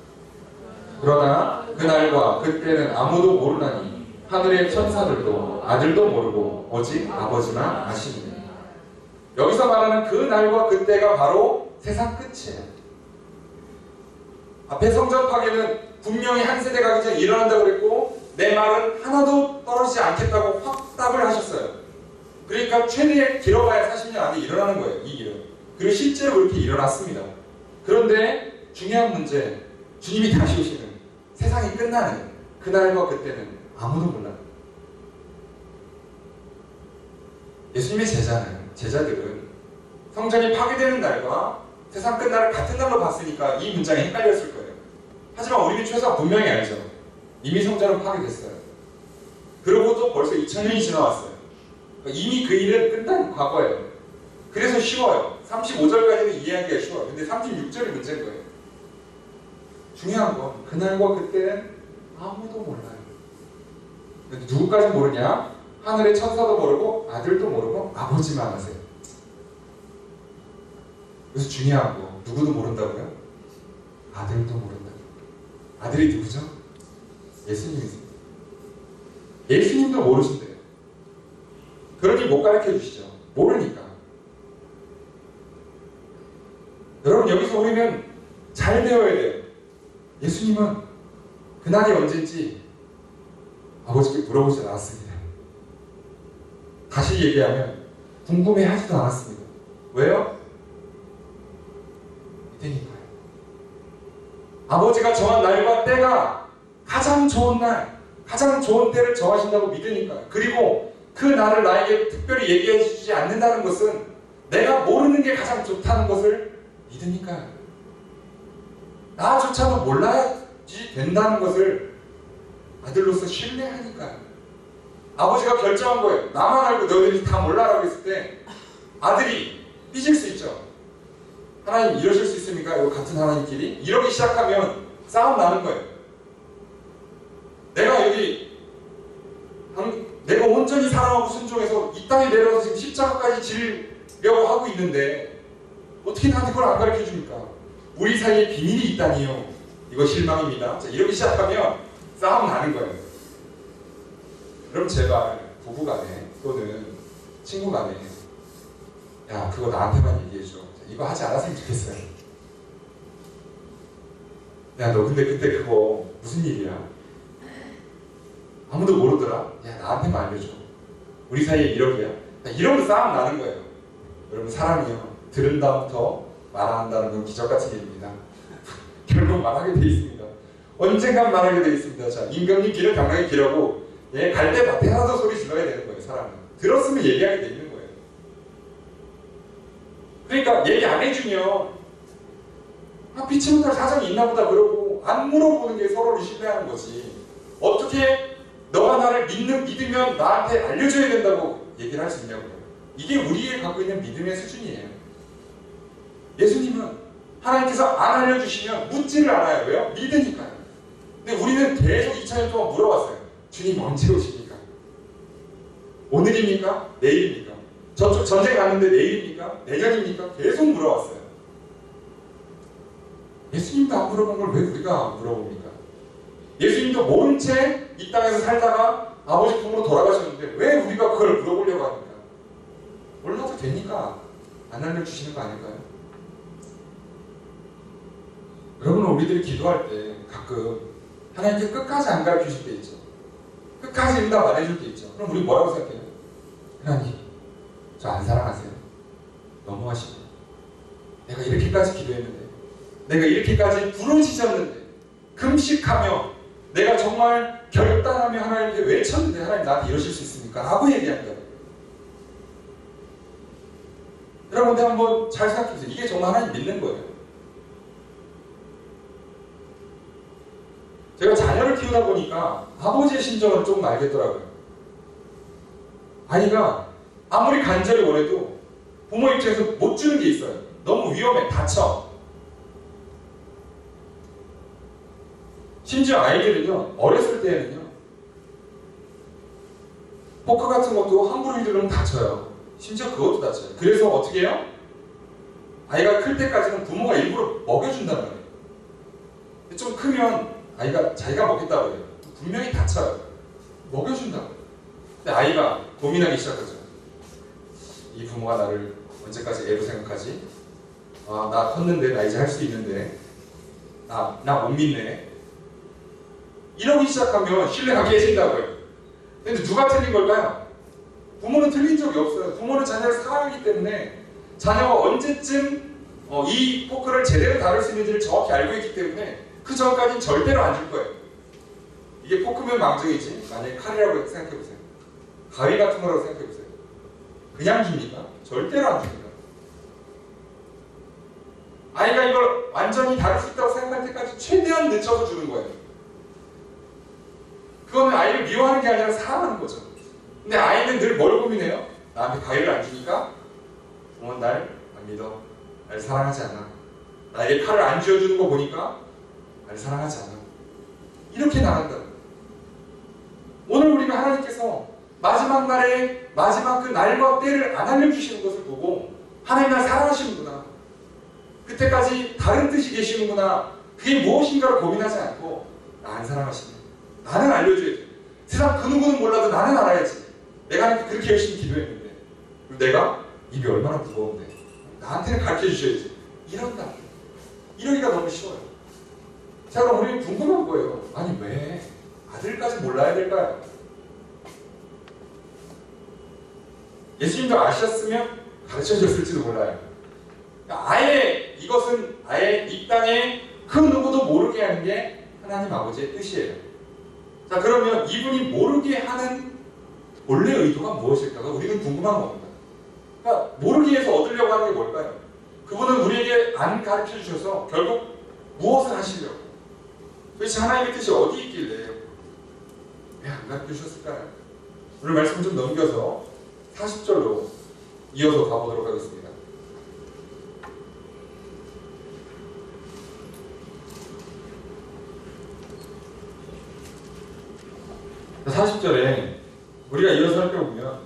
그러나 그날과 그때는 아무도 모르나니 하늘의 천사들도 아들도 모르고 오직 아버지만 아시느니라. 여기서 말하는 그 날과 그때가 바로 세상 끝이에요. 앞에 성전 파괴는 분명히 한 세대 가기 전에 일어난다고 그랬고 내 말은 하나도 떨어지지 않겠다고 확답을 하셨어요. 그러니까 최대 길어봐야 40년 안에 일어나는 거예요. 이 일은. 그리고 실제로 그렇게 일어났습니다. 그런데 중요한 문제, 주님이 다시 오시는, 세상이 끝나는 그날과 그때는 아무도 몰라요. 예수님의 제자들은 성전이 파괴되는 날과 세상 끝날을 같은 날로 봤으니까 이 문장이 헷갈렸을 거예요. 하지만 우리는 최소한 분명히 알죠. 이미 성전은 파괴됐어요. 그러고도 벌써 2000년이 지나왔어요. 이미 그 일은 끝난 과거예요. 그래서 쉬워요. 35절까지는 이해하기가 쉬워요. 근데 36절이 문제인 거예요. 중요한 건 그날과 그때는 아무도 몰라요. 누구까지 모르냐? 하늘의 천사도 모르고 아들도 모르고 아버지만 아세요. 그래서 중요한 거 누구도 모른다고요? 아들도 모른다고요. 아들이 누구죠? 예수님이세요. 예수님도 모르신대요. 그러니 못 가르쳐 주시죠. 모르니까. 여러분 여기서 우리는 잘 배워야 돼요. 예수님은 그날이 언제인지 아버지께 물어보지 않았습니다. 다시 얘기하면 궁금해하지도 않았습니다. 왜요? 믿으니까요. 아버지가 정한 날과 때가 가장 좋은 날, 가장 좋은 때를 정하신다고 믿으니까요. 그리고 그 날을 나에게 특별히 얘기해 주지 않는다는 것은 내가 모르는 게 가장 좋다는 것을 믿으니까요. 나조차도 몰라야지 된다는 것을 아들로서 신뢰하니까요. 아버지가 결정한 거예요. 나만 알고 너희들이 다 몰라라고 했을 때 아들이 삐질 수 있죠. 하나님 이러실 수 있습니까? 이거 같은 하나님끼리? 이러기 시작하면 싸움 나는 거예요. 내가 온전히 사랑하고 순종해서 이 땅에 내려와서 지금 십자가까지 지려고 하고 있는데 어떻게 나한테 그걸 안 가르쳐 줍니까? 우리 사이에 비밀이 있다니요. 이거 실망입니다. 자, 이러기 시작하면 싸움 나는 거예요. 그럼 제발 부부간에 또는 친구간에 야 그거 나한테만 얘기해줘. 이거 하지 않았으면 좋겠어요. 야 너 근데 그때 그거 무슨 일이야? 아무도 모르더라. 야 나한테만 알려줘. 우리 사이에 이러기야. 이러면 싸움 나는 거예요. 여러분 사람이요 들은 다음부터 말 안 한다는 건 기적같은 일입니다. 결국 말하게 돼 있습니다. 언젠간 말하게 돼 있습니다. 자 임금님 길은 당당히 길하고 갈 때 밭에 하나도 소리 질러야 되는 거예요. 사람은 들었으면 얘기하게 돼 있는 거예요. 그러니까 얘기 안 해주면 피치 못할 사정이 있나 보다 그러고 안 물어보는 게 서로를 신뢰하는 거지. 어떻게 너가 나를 믿으면 나한테 알려줘야 된다고 얘기를 할 수 있냐고요. 이게 우리가 갖고 있는 믿음의 수준이에요. 예수님은 하나님께서 안 알려주시면 묻지를 않아요. 왜요? 믿으니까요. 근데 우리는 계속 2000년 동안 물어봤어요. 주님 언제 오십니까? 오늘입니까? 내일입니까? 저쪽 전쟁 났는데 내일입니까? 내년입니까? 계속 물어왔어요. 예수님도 안 물어본 걸 왜 우리가 물어봅니까? 예수님도 모른 채 이 땅에서 살다가 아버지 품으로 돌아가셨는데 왜 우리가 그걸 물어보려고 합니까? 몰라도 되니까 안 알려주시는 거 아닐까요? 여러분은 우리들이 기도할 때 가끔 하나님께 끝까지 안 가르쳐주실 때 있죠. 끝까지 응답 안 해줄 때 있죠. 그럼 우리 뭐라고 생각해요? 하나님 저 안 사랑하세요? 너무하시고 내가 이렇게까지 기도했는데 내가 이렇게까지 부르짖었는데 금식하며 내가 정말 결단하며 하나님께 외쳤는데 하나님 나한테 이러실 수 있습니까? 라고 얘기한다고요. 여러분들 한번 잘 생각해보세요. 이게 정말 하나님 믿는 거예요. 제가 자녀를 키우다 보니까 아버지의 심정을 조금 알겠더라고요. 아이가 아무리 간절히 원해도 부모 입장에서 못 주는 게 있어요. 너무 위험해. 다쳐. 심지어 아이들은요, 어렸을 때는요, 포크 같은 것도 함부로 휘두르면 다쳐요. 심지어 그것도 다쳐요. 그래서 어떻게 해요? 아이가 클 때까지는 부모가 일부러 먹여준단 말이에요. 좀 크면 아이가 자기가 먹겠다고 해요. 분명히 다쳐요. 먹여준다고. 근데 아이가 고민하기 시작하죠. 이 부모가 나를 언제까지 애로 생각하지? 아, 나 컸는데, 나 이제 할 수 있는데, 나 못 믿네. 이러기 시작하면 신뢰가 깨진다고요. 근데 누가 틀린 걸까요? 부모는 틀린 적이 없어요. 부모는 자녀를 사랑하기 때문에 자녀가 언제쯤 이 포크를 제대로 다룰 수 있는지를 정확히 알고 있기 때문에 그 전까지는 절대로 안 줄 거예요. 이게 포크면 망정이지 만약에 칼이라고 생각해보세요. 가위 같은 거라고 생각해보세요. 그냥 줍니까? 절대로 안 줍니다. 아이가 이걸 완전히 다룰 수 있다고 생각할 때까지 최대한 늦춰서 주는 거예요. 그거는 아이를 미워하는 게 아니라 사랑하는 거죠. 근데 아이는 늘 뭘 고민해요? 나한테 가위를 안 주니까 부모는 날 안 믿어. 날 사랑하지 않아. 나에게 칼을 안 쥐어주는 거 보니까 날 사랑하지 않아. 이렇게 나간다. 오늘 우리가 하나님께서 마지막 날에 마지막 그 날과 때를 안 알려주시는 것을 보고 하나님 날 사랑하시는구나. 그때까지 다른 뜻이 계시는구나. 그게 무엇인가를 고민하지 않고 나 안 사랑하시네. 나는 알려줘야지. 세상 그 누구는 몰라도 나는 알아야지. 내가 하나님께 그렇게 열심히 기도했는데 그리고 내가 입이 얼마나 무거운데 나한테는 가르쳐 주셔야지. 이런다. 이러기가 너무 쉬워요. 자 그럼 우리는 궁금한 거예요. 아니 왜 아들까지 몰라야 될까요? 예수님도 아셨으면 가르쳐 주셨을지도 몰라요. 아예 이것은 아예 이 땅에 그 누구도 모르게 하는 게 하나님 아버지의 뜻이에요. 자, 그러면 이분이 모르게 하는 본래 의도가 무엇일까가 우리는 궁금한 겁니다. 그러니까 모르게 해서 얻으려고 하는 게 뭘까요? 그분은 우리에게 안 가르쳐 주셔서 결국 무엇을 하시려고? 도대체 하나님의 뜻이 어디 있길래 왜 안 가르쳐 주셨을까요? 오늘 말씀 좀 넘겨서 40절로 이어서 가보도록 하겠습니다. 40절에 우리가 이어서 살펴보면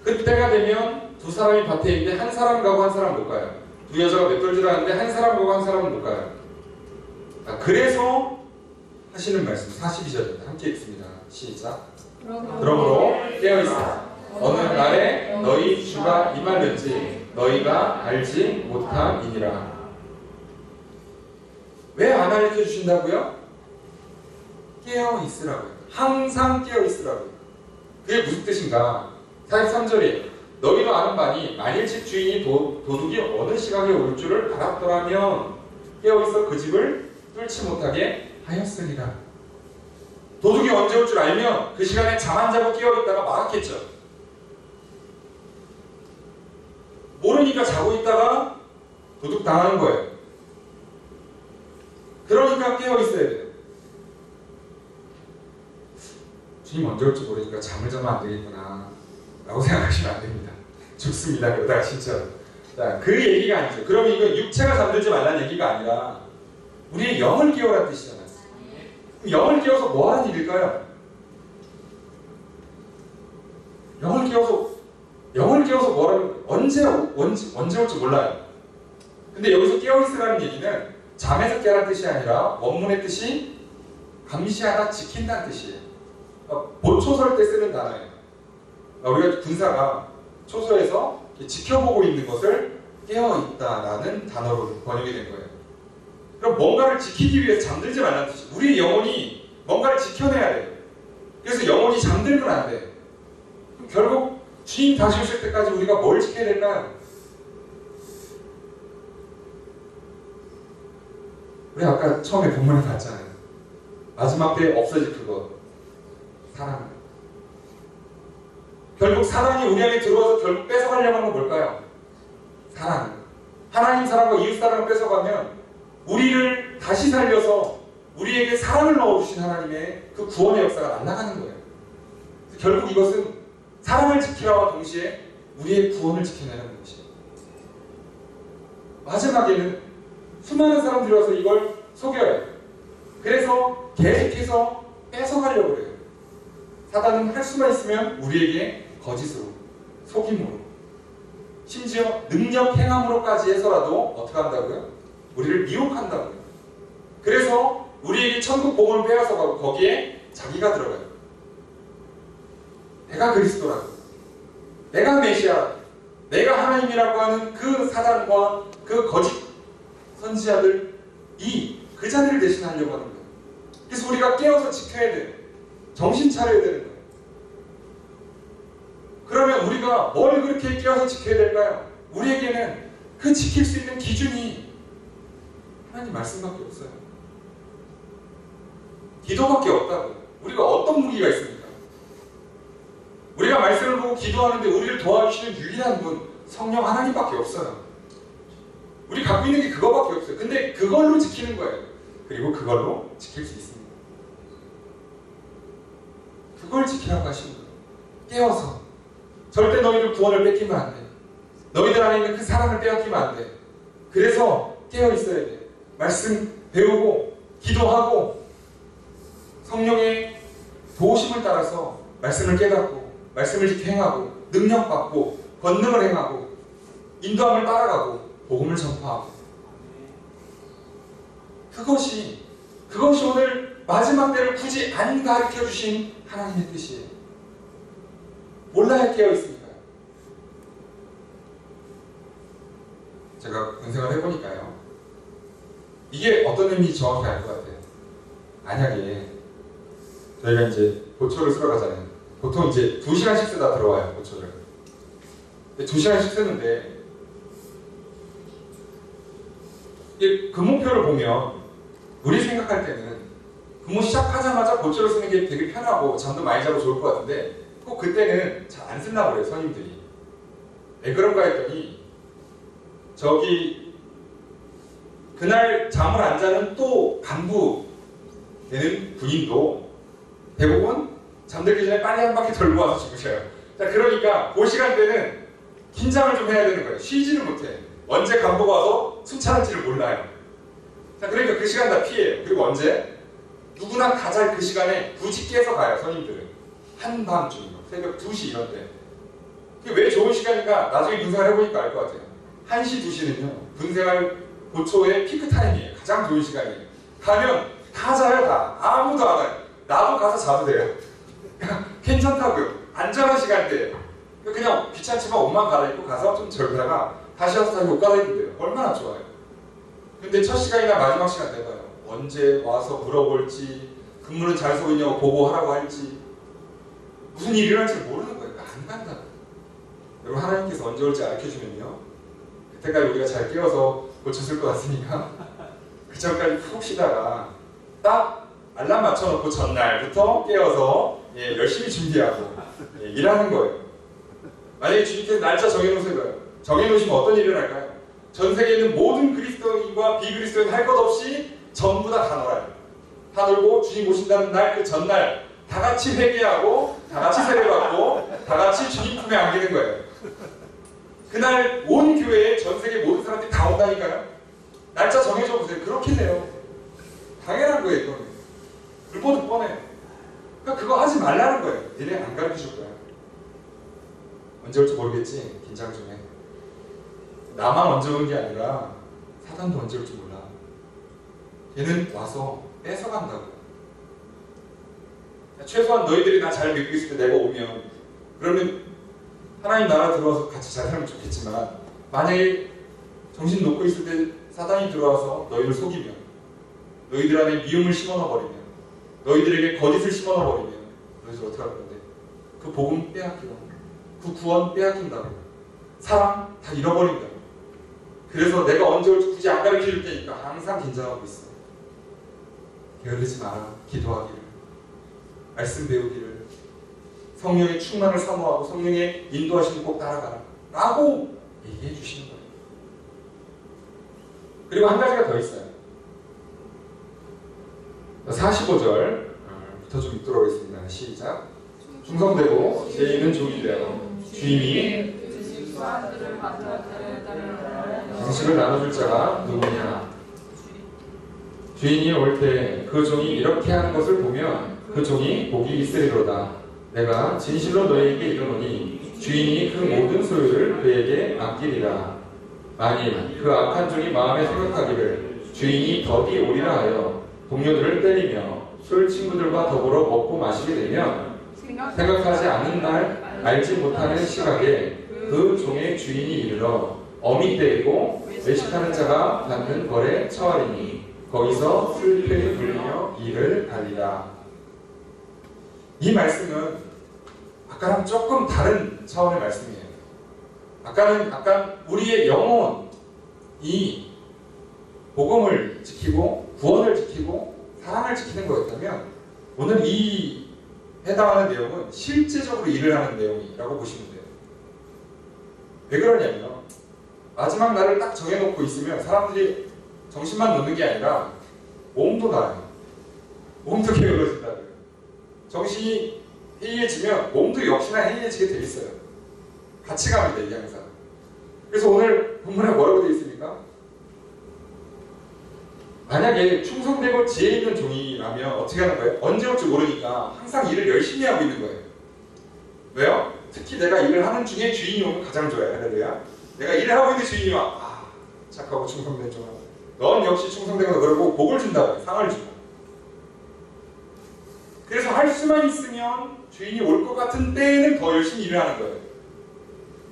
그때가 되면 두 사람이 밭에 있는데 한 사람은 가고 한 사람은 못 가요. 두 여자가 맷돌질 하는데 한 사람은 가고 한 사람은 못 가요. 그래서 하시는 말씀 42절입니다. 함께 읽습니다. 시작. 그러므로 깨어있으라. 어느 날에 너희 주가 임하는지 너희가 알지 못함이니라. 왜 안 알려 주신다고요? 깨어있으라고요. 항상 깨어있으라고요. 그게 무슨 뜻인가? 43절이에요. 너희도 아는 바니 만일 집 주인이 도둑이 어느 시각에 올 줄을 알았더라면 깨어있어 그 집을 뚫지 못하게 하였으리라. 도둑이 언제 올 줄 알면 그 시간에 잠 안 자고 깨어있다가 막았겠죠. 모르니까 자고 있다가 도둑 당하는 거예요. 그러니까 깨어있어야 돼요. 주님 언제 올지 모르니까 잠을 자면 안 되겠구나 라고 생각하시면 안 됩니다. 죽습니다. 그러다가 진짜로. 자, 그 얘기가 아니죠. 그러면 이건 육체가 잠들지 말라는 얘기가 아니라 우리의 영을 깨우라는 뜻이잖아요. 그럼 영을 깨워서 뭐 하는 일일까요? 영을 깨워서 뭐라는, 언제 올지 몰라요. 근데 여기서 깨어있으라는 얘기는 잠에서 깨라는 뜻이 아니라 원문의 뜻이 감시하다 지킨다는 뜻이에요. 보초설 때 쓰는 단어예요. 우리가 군사가 초소에서 지켜보고 있는 것을 깨어있다라는 단어로 번역이 된 거예요. 그럼 뭔가를 지키기 위해서 잠들지 말라는 뜻이에요. 우리의 영혼이 뭔가를 지켜내야 돼요. 그래서 영혼이 잠들면 안 돼요. 결국 주님 다시 오실 때까지 우리가 뭘 지켜야 될까요? 우리 아까 처음에 본문에 봤잖아요. 마지막 때 없어질 그것, 사랑. 결국 사랑이 우리 안에 들어와서 결국 뺏어가려고 하는 건 뭘까요? 사랑. 하나님 사랑과 이웃 사랑을 뺏어가면 우리를 다시 살려서 우리에게 사랑을 넣어주신 하나님의 그 구원의 역사가 안 나가는 거예요. 결국 이것은 사랑을 지키라와 동시에 우리의 구원을 지켜내는 것이에요. 마지막에는 수많은 사람들이 와서 이걸 속여요. 그래서 계속해서 뺏어가려고 해요. 사단은 할 수만 있으면 우리에게 거짓으로, 속임으로, 심지어 능력 행함으로까지 해서라도 어떻게 한다고요? 우리를 미혹한다고요. 그래서 우리에게 천국 복음을 빼앗아 가고 거기에 자기가 들어가요. 내가 그리스도라고, 내가 메시아라고, 내가 하나님이라고 하는 그 사단과 그 거짓 선지자들이 그 자리를 대신하려고 하는 거예요. 그래서 우리가 깨어서 지켜야 돼요. 정신 차려야 되는 거예요. 그러면 우리가 뭘 그렇게 깨어서 지켜야 될까요? 우리에게는 그 지킬 수 있는 기준이 하나님 말씀밖에 없어요. 기도밖에 없다고요. 우리가 어떤 무기가 있습니까? 우리가 말씀을 보고 기도하는데 우리를 도와주시는 유일한 분, 성령 하나님밖에 없어요. 우리 갖고 있는 게 그거밖에 없어요. 근데 그걸로 지키는 거예요. 그리고 그걸로 지킬 수 있습니다. 그걸 지키라고 하시는 거예요. 깨워서. 절대 너희들 구원을 뺏기면 안 돼. 너희들 안에 있는 그 사랑을 빼앗기면 안 돼. 그래서 깨어 있어야 돼. 말씀 배우고 기도하고 성령의 도우심을 따라서 말씀을 깨닫고 말씀을 지켜 행하고 능력받고 권능을 행하고 인도함을 따라가고 복음을 전파하고 그것이 오늘 마지막 때를 굳이 안 가르쳐 주신 하나님의 뜻이에요. 몰라야 깨어 있습니까? 제가 군생활 해보니까요. 이게 어떤 의미인지 정확히 알 것 같아요. 만약에 저희가 이제 보초를 쓰러 가잖아요. 보통 이제 2시간씩 쓰다 들어와요, 보초를. 2시간씩 쓰는데 이 근무표를 보면 우리 생각할 때는 근무 시작하자마자 보초를 쓰는 게 되게 편하고 잠도 많이 자고 좋을 것 같은데 꼭 그때는 잘 안 쓴다고 그래요, 선임들이. 왜 그런가 했더니 저기 그날 잠을 안 자는 또 간부 되는 군인도 대부분 잠들기 전에 빨리 한 바퀴 돌고 와서 주무셔요. 자, 그러니까 그 시간대는 긴장을 좀 해야 되는 거예요. 쉬지를 못해. 언제 간부가 와서 숨 차는지를 몰라요. 자, 그러니까 그 시간 다 피해요. 그리고 언제? 누구나 가장 그 시간에 굳이 깨서 가요, 선임들은. 한밤중이요. 새벽 2시 이런 때. 그게 왜 좋은 시간인가? 나중에 분석을 해보니까 알 것 같아요. 1시, 2시는요. 분생활 보초의 피크 타임이에요. 가장 좋은 시간이에요. 가면 다 자요, 다. 아무도 안 와요. 나도 가서 자도 돼요. 괜찮다고요. 안전한 시간대예요. 그냥 귀찮지만 옷만 갈아입고 가서 좀 절다가 다시 와서 다시 옷 갈아입으면 돼요. 얼마나 좋아요. 근데 첫 시간이나 마지막 시간 돼봐요. 언제 와서 물어볼지, 근무는 잘 서고 있냐고 보고하라고 할지, 무슨 일이 일어날지 모르는 거예요. 안 간다고. 여러분, 하나님께서 언제 올지 알려주면요, 그때까지 우리가 잘 깨워서 고쳤을 것 같으니까 그 전까지 푹 쉬다가 딱 알람 맞춰놓고 전날부터 깨워서 열심히 준비하고 일하는 거예요. 만약에 주님께서 날짜 정해놓으세요. 정해놓으시면 어떤 일이 일어날까요? 전 세계에 있는 모든 그리스도인과 비그리스도인 할 것 없이 전부 다 놀아요. 다 놀고 주님 오신다는 날 그 전날 다 같이 회개하고 다 같이 세례받고 다 같이 주님 품에 안기는 거예요. 그날 온 교회에 전 세계 모든 사람들이 다 온다니까요. 날짜 정해줘 보세요. 그렇겠네요. 당연한 거예요, 이거는. 불보듯 뻔해요. 그러니까 그거 하지 말라는 거예요. 니네 안 가르쳐줄 거야. 언제 올지 모르겠지. 긴장 좀 해. 나만 언제 오는 게 아니라 사단도 언제 올지 몰라. 걔는 와서 뺏어간다고. 최소한 너희들이 나 잘 믿고 있을 때 내가 오면, 그러면 하나님 나라 들어와서 같이 잘 살면 좋겠지만, 만약에 정신 놓고 있을 때 사단이 들어와서 너희를 속이면, 너희들 안에 미움을 심어넣어버리면, 너희들에게 거짓을 심어넣어버리면 너희들 어떻게 할 건데? 그 복음 빼앗기고, 그 구원 빼앗긴다고, 사랑 다 잃어버린다고. 그래서 내가 언제 올지 굳이 안 가르쳐줄 테니까 항상 긴장하고 있어. 게으르지 마라. 기도하기를, 말씀 배우기를, 성령의 충만을 사모하고 성령의 인도하심을 꼭 따라가라 라고 얘기해 주시는 거예요. 그리고 한 가지가 더 있어요. 45절부터 좀 읽도록 하겠습니다. 시작. 충성되고 죄인은 종이 되어 주인이 양식을 나눠줄 자가 누구냐. 주인이 올 때 그 종이 이렇게 하는 것을 보면 그 종이 복이 있으리로다. 내가 진실로 너희에게 이르노니 주인이 그 모든 소유를 그에게 맡기리라. 만일 그 악한 종이 마음에 생각하기를 주인이 더디 오리라 하여 동료들을 때리며 술 친구들과 더불어 먹고 마시게 되면 생각하지 않는 날 알지 못하는 시각에 그 종의 주인이 이르러 어미 때리고 외식하는 자가 받는 벌에 처하리니 거기서 슬픔이 불리며 이를 갈리라. 이 말씀은 아까랑 조금 다른 차원의 말씀이에요. 아까는 약간 우리의 영혼이 복음을 지키고 구원을 지키고 사랑을 지키는 거였다면, 오늘 이 해당하는 내용은 실제적으로 일을 하는 내용이라고 보시면 돼요. 왜 그러냐면 마지막 날을 딱 정해놓고 있으면 사람들이 정신만 놓는 게 아니라 몸도 나요. 몸도 게을러진다고요. 정신이 해이해지면 몸도 역시나 해이해지게 돼 있어요. 같이 가면 돼, 이 항상. 그래서 오늘 본문에 뭐라고 되어 있습니까? 만약에 충성되고 지혜 있는 종이라면 어떻게 하는 거예요? 언제 올지 모르니까 항상 일을 열심히 하고 있는 거예요. 왜요? 특히 내가 일을 하는 중에 주인이 오면 가장 좋아요. 할렐루야. 내가 일을 하고 있는 주인이 와, 착하고 충성된 종아, 넌 역시 충성되고 그러고 복을 준다고, 상을 주고. 그래서 할 수만 있으면 주인이 올 것 같은 때에는 더 열심히 일을 하는 거예요.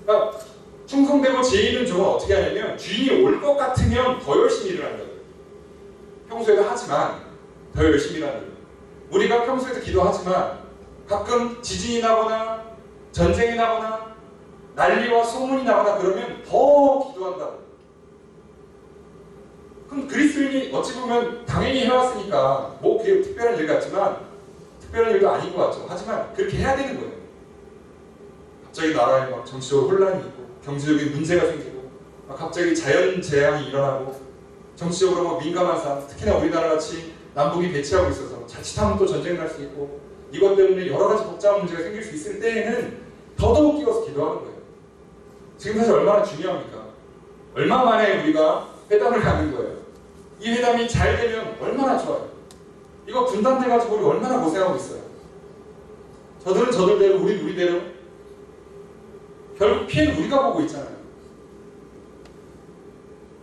그러니까 충성되고 지혜 있는 종은 어떻게 하냐면 주인이 올 것 같으면 더 열심히 일을 한다고요. 평소에도 하지만 더 열심히 일하는 거예요. 우리가 평소에도 기도하지만 가끔 지진이 나거나 전쟁이 나거나 난리와 소문이 나거나 그러면 더 기도한다고. 그럼 그리스도인이 어찌 보면 당연히 해왔으니까 뭐 그게 특별한 일 같지만 특별한 일도 아닌 것 같죠. 하지만 그렇게 해야 되는 거예요. 갑자기 나라에 막 정치적으로 혼란이 있고 경제적인 문제가 생기고 막 갑자기 자연 재앙이 일어나고 정치적으로 막 민감한 상황, 특히나 우리나라같이 남북이 배치하고 있어서 자칫하면 또 전쟁 날 수 있고 이것 때문에 여러 가지 복잡한 문제가 생길 수 있을 때에는 더더욱 끼워서 기도하는 거예요. 지금 사실 얼마나 중요합니까? 얼마 만에 우리가 회담을 가는 거예요. 이 회담이 잘 되면 얼마나 좋아요. 이거 분단돼가지고 우리 얼마나 고생하고 있어요. 저들은 저들대로 우린 우리대로 결국 피해는 우리가 보고 있잖아요.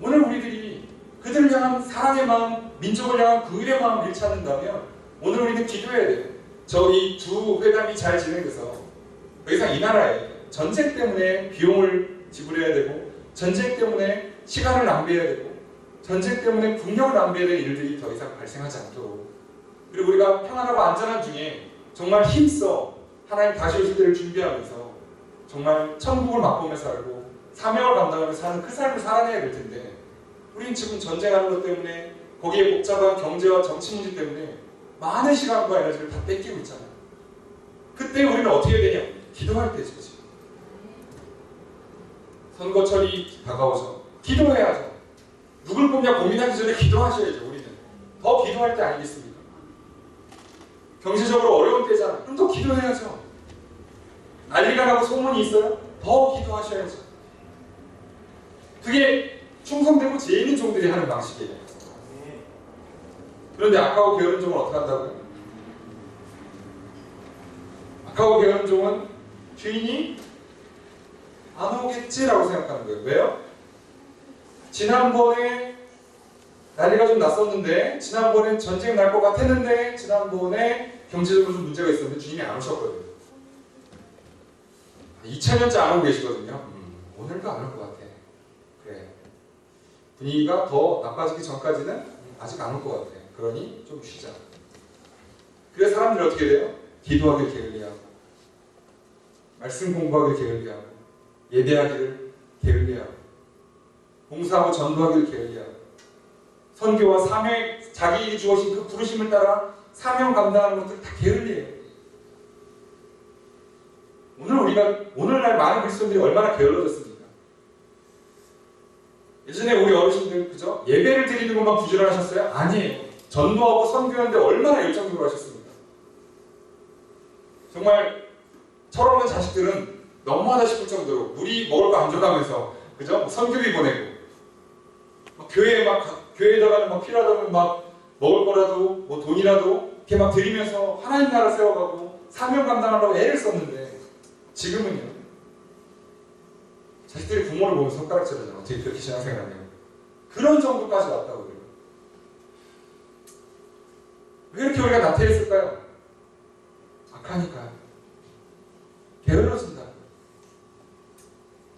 오늘 우리들이 그들을 향한 사랑의 마음, 민족을 향한 긍휼의 마음을 잃지 않는다면 오늘 우리는 기도해야 돼요. 저 이 두 회담이 잘 진행돼서 더 이상 이 나라에 전쟁 때문에 비용을 지불해야 되고 전쟁 때문에 시간을 낭비해야 되고 전쟁 때문에 국력을 낭비해야 될 일들이 더 이상 발생하지 않도록 그리고 우리가 평안하고 안전한 중에 정말 힘써 하나님 다시 오실 때를 준비하면서 정말 천국을 맛보며 살고 사명을 감당하며 사는 그 삶을 살아내야 될 텐데 우리는 지금 전쟁하는 것 때문에 거기에 복잡한 경제와 정치 문제 때문에 많은 시간과 에너지를 다 뺏기고 있잖아요. 그때 우리는 어떻게 해야 되냐? 기도할 때죠. 지금. 선거철이 다가오죠. 기도해야죠. 누굴 뽑냐 고민하기 전에 기도하셔야죠. 우리는 더 기도할 때 아니겠습니까? 경제적으로 어려운 때잖아요. 그럼 더 기도해야죠. 난리가 나고 소문이 있어요? 더 기도하셔야죠. 그게 충성되고 죄 있는 종들이 하는 방식이에요. 그런데 악하고 게으른 종은 어떻게 한다고요? 악하고 게으른 종은 주인이 안 오겠지라고 생각하는 거예요. 왜요? 지난번에 난리가 좀 났었는데 지난번에 전쟁 날 것 같았는데 지난번에 경제적으로 좀 문제가 있었는데 주인이 안 오셨거든요. 2000년째 안 오고 계시거든요. 오늘도 안 올 것 같아. 그래. 분위기가 더 나빠지기 전까지는 아직 안 올 것 같아. 그러니 좀 쉬자. 그래서 사람들이 어떻게 돼요? 기도하길 게을리하고 말씀 공부하길 게을리하고 예배하기를 게을리하고 봉사하고 전도하기를 게을리하고 선교와 사명, 자기 주어진 그 부르심을 따라 사명 감당하는 것들 다 게을리해요. 오늘날 많은 그리스도인들이 얼마나 게을러졌습니까? 예전에 우리 어르신들 그죠? 예배를 드리는 것만 부지런하셨어요? 아니에요. 전도하고 선교하는데 얼마나 열정적으로 하셨습니까? 정말 철없는 자식들은 너무하다 싶을 정도로 우리 먹을 거 안 줘가면서 그죠? 선교비 보내고 교회에다가는 막 필요하다면 막 먹을 거라도 뭐 돈이라도 이렇게 막 드리면서 하나님 나라 세워가고 사명 감당하려고 애를 썼는데 지금은요 자식들이 부모를 보면 손가락질하잖아. 어떻게 그렇게 신앙생활하냐. 그런 정도까지 왔다고 그래요. 왜 이렇게 우리가 나태했을까요? 악하니까 게을러진다.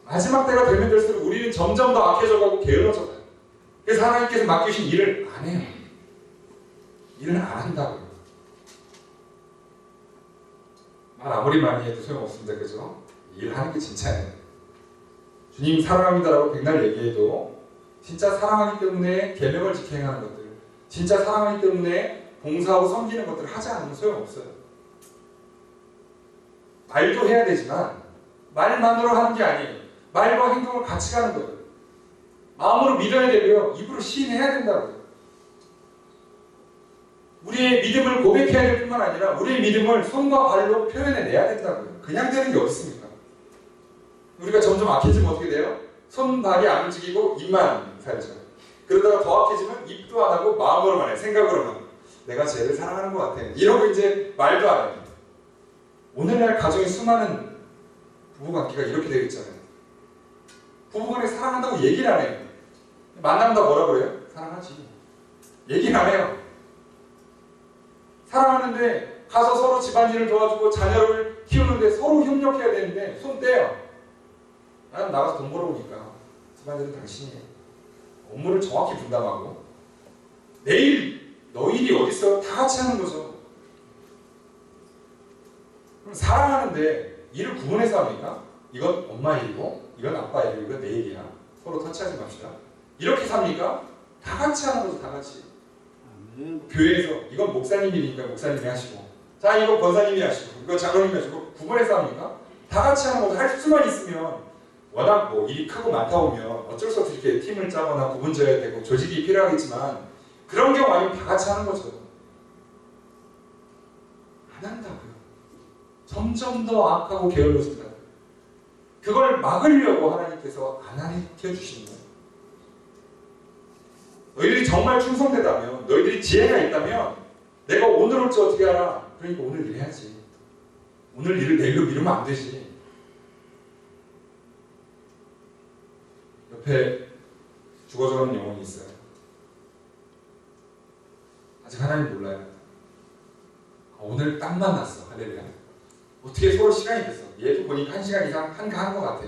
마지막 때가 되면 될수록 우리는 점점 더 악해져가고 게을러져가요. 그래서 하나님께서 맡기신 일을 안 해요. 일을 안 한다고요. 말 아무리 많이 해도 소용없습니다. 그죠? 일하는 게 진짜예요. 주님 사랑합니다라고 백날 얘기해도 진짜 사랑하기 때문에 계명을 지켜 행하는 것들, 진짜 사랑하기 때문에 봉사하고 섬기는 것들을 하지 않으면 소용없어요. 말도 해야 되지만 말만으로 하는 게 아니에요. 말과 행동을 같이 가는 거예요. 마음으로 믿어야 되고요. 입으로 시인해야 된다고요. 우리의 믿음을 고백해야 될 뿐만 아니라 우리의 믿음을 손과 발로 표현해내야 된다고요. 그냥 되는 게 어디 있습니까? 우리가 점점 악해지면 어떻게 돼요? 손, 발이 안 움직이고 입만 살죠. 그러다가 더 악해지면 입도 안 하고 마음으로만 해. 생각으로만. 내가 쟤를 사랑하는 것 같아. 이러고 이제 말도 안 해요. 오늘날 가정의 수많은 부부관계가 이렇게 되어 있잖아요. 부부간에 사랑한다고 얘기를 안 해요. 만나면 다 뭐라 그래요? 사랑하지. 얘기를 안 해요. 사랑하는데 가서 서로 집안일을 도와주고 자녀를 키우는데 서로 협력해야 되는데 손 떼요. 나는 나가서 돈 벌어오니까 집안일은 당신이 해. 업무를 정확히 분담하고 내일 너 일이 어딨어? 다 같이 하는 거죠. 그럼 사랑하는데 일을 구분해서 합니까? 이건 엄마 일이고 이건 아빠 일이고 이건 내 일이야. 서로 터치하지 맙시다. 이렇게 삽니까? 다 같이 하는 거죠. 다 같이. 아멘. 교회에서 이건 목사님 일이니까 목사님이 하시고 자 이거 권사님이 하시고 이거 장로님이 하시고 구분해서 합니까? 다 같이 하는 거죠. 할 수만 있으면 워낙 뭐 일이 크고 많다 보면 어쩔 수 없이 이렇게 팀을 짜거나 구분져야 되고 조직이 필요하겠지만 그런 경우 아니면 다 같이 하는 거죠. 안 한다고요. 점점 더 악하고 게을러진다. 그걸 막으려고 하나님께서 안 하게 해주시는 거예요. 너희들이 정말 충성되다면, 너희들이 지혜가 있다면 내가 오늘 올지 어떻게 알아? 그러니까 오늘 일해야지. 오늘 일을 내일로 미루면 안 되지. 옆에 죽어져가는 영혼이 있어요. 아직 하나님 몰라요. 오늘 딱 만났어. 할렐루야. 어떻게 서로 시간이 됐어. 얘도 보니까 1시간 이상 한가한 것 같아.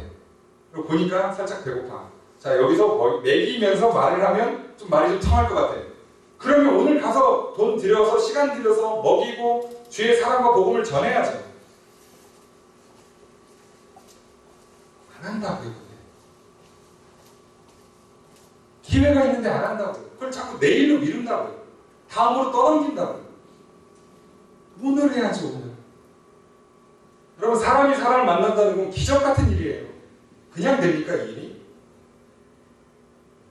그리고 보니까 살짝 배고파. 자 여기서 먹이면서 말을 하면 좀 말이 좀 통할 것 같아. 그러면 오늘 가서 돈 들여서 시간 들여서 먹이고 주의 사랑과 복음을 전해야죠. 안 한다고요. 그게. 기회가 있는데 안 한다고요. 그걸 자꾸 내일로 미룬다고요. 다음으로 떠넘긴다고요. 오늘 해야죠. 오늘. 여러분 사람이 사람을 만난다는 건 기적 같은 일이에요. 그냥 됩니까 이 일이?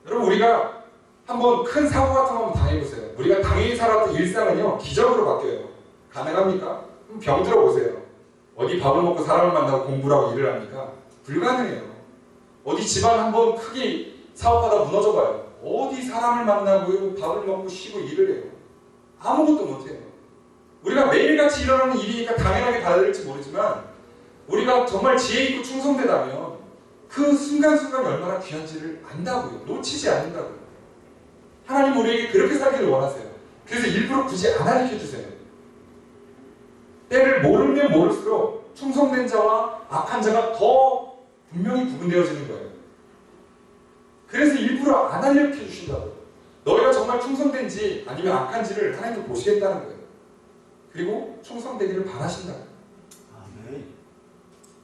여러분 우리가 한번 큰 사고 같은 거 한번 당해보세요. 우리가 당연히 살았던 일상은요 기적으로 바뀌어요. 가능합니까? 그럼 병 들어보세요. 어디 밥을 먹고 사람을 만나고 공부를 하고 일을 합니까? 불가능해요. 어디 집안 한번 크게 사업하다 무너져봐요. 어디 사람을 만나고 밥을 먹고 쉬고 일을 해요. 아무것도 못해요. 우리가 매일같이 일어나는 일이니까 당연하게 받아들일지 모르지만 우리가 정말 지혜 있고 충성되다면 그 순간순간이 얼마나 귀한지를 안다고요. 놓치지 않는다고요. 하나님 우리에게 그렇게 살기를 원하세요. 그래서 일부러 굳이 안 알려주세요. 때를 모르면 모를수록 충성된 자와 악한 자가 더 분명히 구분되어지는 거예요. 그래서 일부러 안 알려주신다고요. 너희가 정말 충성된지 아니면 악한지를 하나님도 보시겠다는 거예요. 그리고 충성되기를 바라신다고요. 아멘.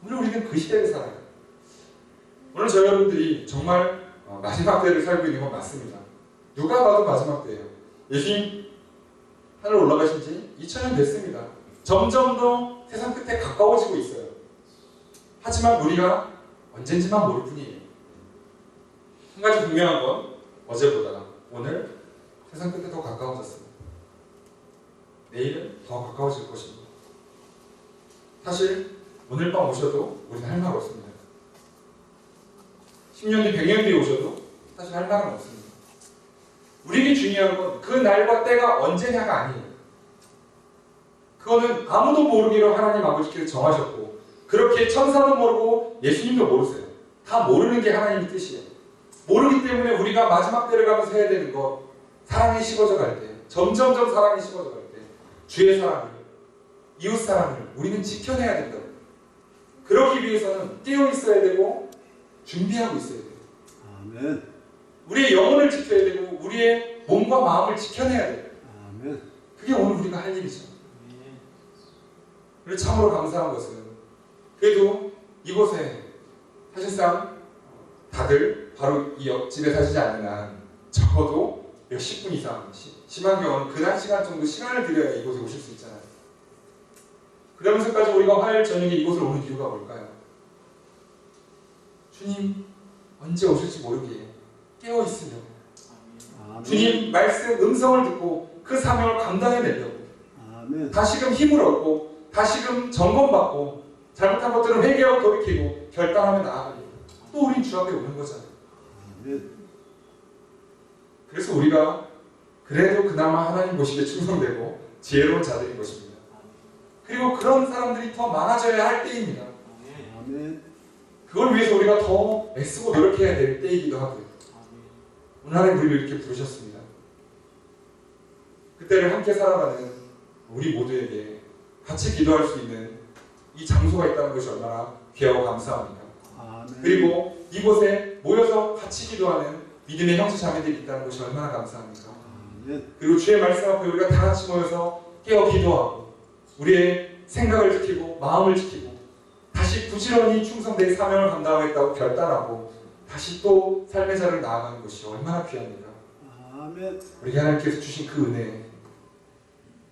오늘 우리는 그 시대를 살아요. 오늘 저희 여러분들이 정말 마지막 때를 살고 있는 건 맞습니다. 누가 봐도 마지막 때예요. 예수님 하늘 올라가신 지 2000년 됐습니다. 점점 더 세상 끝에 가까워지고 있어요. 하지만 우리가 언젠지만 모를 뿐이에요. 한 가지 분명한 건 어제보다 오늘 세상 끝에 더 가까워졌습니다. 내일은 더 가까워질 것입니다. 사실 오늘 밤 오셔도 우리는 할 말 없습니다. 10년 뒤, 100년 뒤에 오셔도 사실 할 말은 없습니다. 우리에게 중요한 건 그 날과 때가 언제냐가 아니에요. 그거는 아무도 모르기로 하나님 아버지께서 정하셨고 그렇게 천사도 모르고 예수님도 모르세요. 다 모르는 게 하나님의 뜻이에요. 모르기 때문에 우리가 마지막 때를 가면서 해야 되는 것 사랑이 식어져 갈 때, 점점점 사랑이 식어져 갈 때 주의 사랑을, 이웃 사랑을 우리는 지켜내야 된다고. 그러기 위해서는 뛰어 있어야 되고 준비하고 있어야 돼요. 아멘. 우리의 영혼을 지켜야 되고 우리의 몸과 마음을 지켜내야 돼요. 아멘. 그게 오늘 우리가 할 일이죠. 그래서 참으로 감사한 것은 그래도 이곳에 사실상 다들 바로 이 옆집에 사시지 않는 한 적어도 몇십 분 이상, 심한 경우는 그 한 시간 정도 시간을 들여야 이곳에 오실 수 있잖아요. 그러면서까지 우리가 화요일 저녁에 이곳을 오는 이유가 뭘까요? 주님 언제 오실지 모르기에 깨어있으려고. 아멘. 주님 말씀 음성을 듣고 그 사명을 감당해내려고. 아멘. 다시금 힘을 얻고 다시금 점검받고 잘못한 것들은 회개하고 돌이키고 결단하며 나아가려고. 또 우린 주 앞에 오는 거잖아요. 아멘. 그래서 우리가 그래도 그나마 하나님 보시기에 충성되고 지혜로운 자들인 것입니다. 그리고 그런 사람들이 더 많아져야 할 때입니다. 아멘. 그걸 위해서 우리가 더 애쓰고 노력해야 될 때이기도 하고요. 오늘 하나님 우리를 이렇게 부르셨습니다. 그때를 함께 살아가는 우리 모두에게 같이 기도할 수 있는 이 장소가 있다는 것이 얼마나 귀하고 감사합니다. 아멘. 그리고 이곳에 모여서 같이 기도하는 믿음의 형제 자매들이 있다는 것이 얼마나 감사합니까? 아멘. 그리고 주의 말씀 앞에 우리가 다 같이 모여서 깨어 기도하고 우리의 생각을 지키고 마음을 지키고 다시 부지런히 충성되게 사명을 감당하겠다고 결단하고 다시 또 삶의 자를 나아가는 것이 얼마나 귀합니까? 아멘. 우리 하나님께서 주신 그 은혜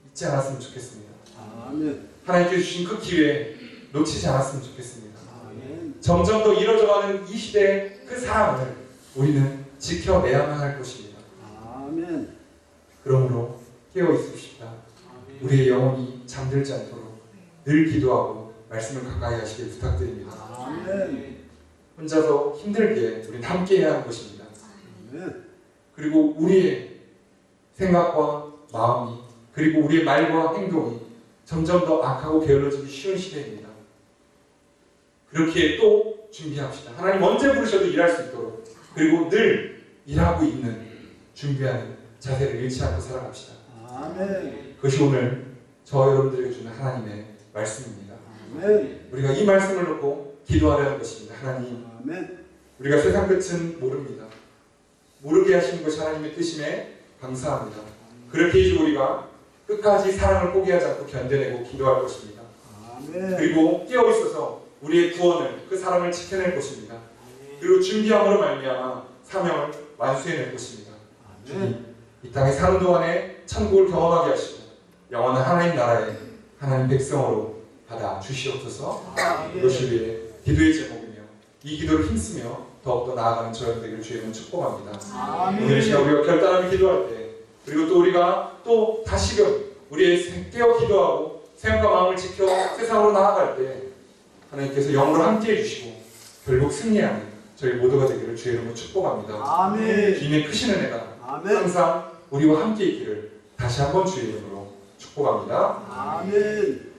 잊지 않았으면 좋겠습니다. 아멘. 하나님께서 주신 그 기회 놓치지 않았으면 좋겠습니다. 아멘. 점점 더 이뤄져가는 이 시대의 그 사랑을 우리는 지켜내야만 할 것입니다. 아멘. 그러므로 깨어 있읍시다. 우리의 영혼이 잠들지 않도록 늘 기도하고 말씀을 가까이 하시길 부탁드립니다. 아멘. 혼자서 힘들게 우리는 함께 해야 하는 것입니다. 아멘. 그리고 우리의 생각과 마음이 그리고 우리의 말과 행동이 점점 더 악하고 게을러지기 쉬운 시대입니다. 그렇게 또 준비합시다. 하나님 언제 부르셔도 일할 수 있도록 그리고 늘 일하고 있는 준비하는 자세를 잃지 않고 살아갑시다. 아멘. 그것이 오늘 저 여러분들에게 주는 하나님의 말씀입니다. 아멘. 우리가 이 말씀을 놓고 기도하려는 것입니다. 하나님, 아멘. 우리가 세상 끝은 모릅니다. 모르게 하시는 것이 하나님의 뜻임에 감사합니다. 그렇게 해주 우리가 끝까지 사랑을 포기하지 않고 견뎌내고 기도할 것입니다. 아멘. 그리고 깨어 있어서 우리의 구원을 그 사랑을 지켜낼 것입니다. 그리고 준비함으로 말미암아 사명을 완수해낼 것입니다. 주님, 이 땅에 사는 동안에 천국을 경험하게 하시고 영원한 하나님 나라의 하나님 백성으로 받아 주시옵소서. 이것을 위해 기도의 제목이며 이 기도를 힘쓰며 더욱더 나아가는 저희들 되기를 주의 이름으로 축복합니다. 오늘 이 시간 우리가 결단하며 기도할 때 그리고 또 우리가 또 다시금 우리의 깨어 기도하고 생각과 마음을 지켜 세상으로 나아갈 때 하나님께서 영으로 함께 해주시고 결국 승리하는 저희 모두가 되기를 주의 이름으로 축복합니다. 아멘. 주님의 크신 은혜가 아멘. 항상 우리와 함께 있기를 다시 한번 주의 이름으로 축복합니다. 아멘.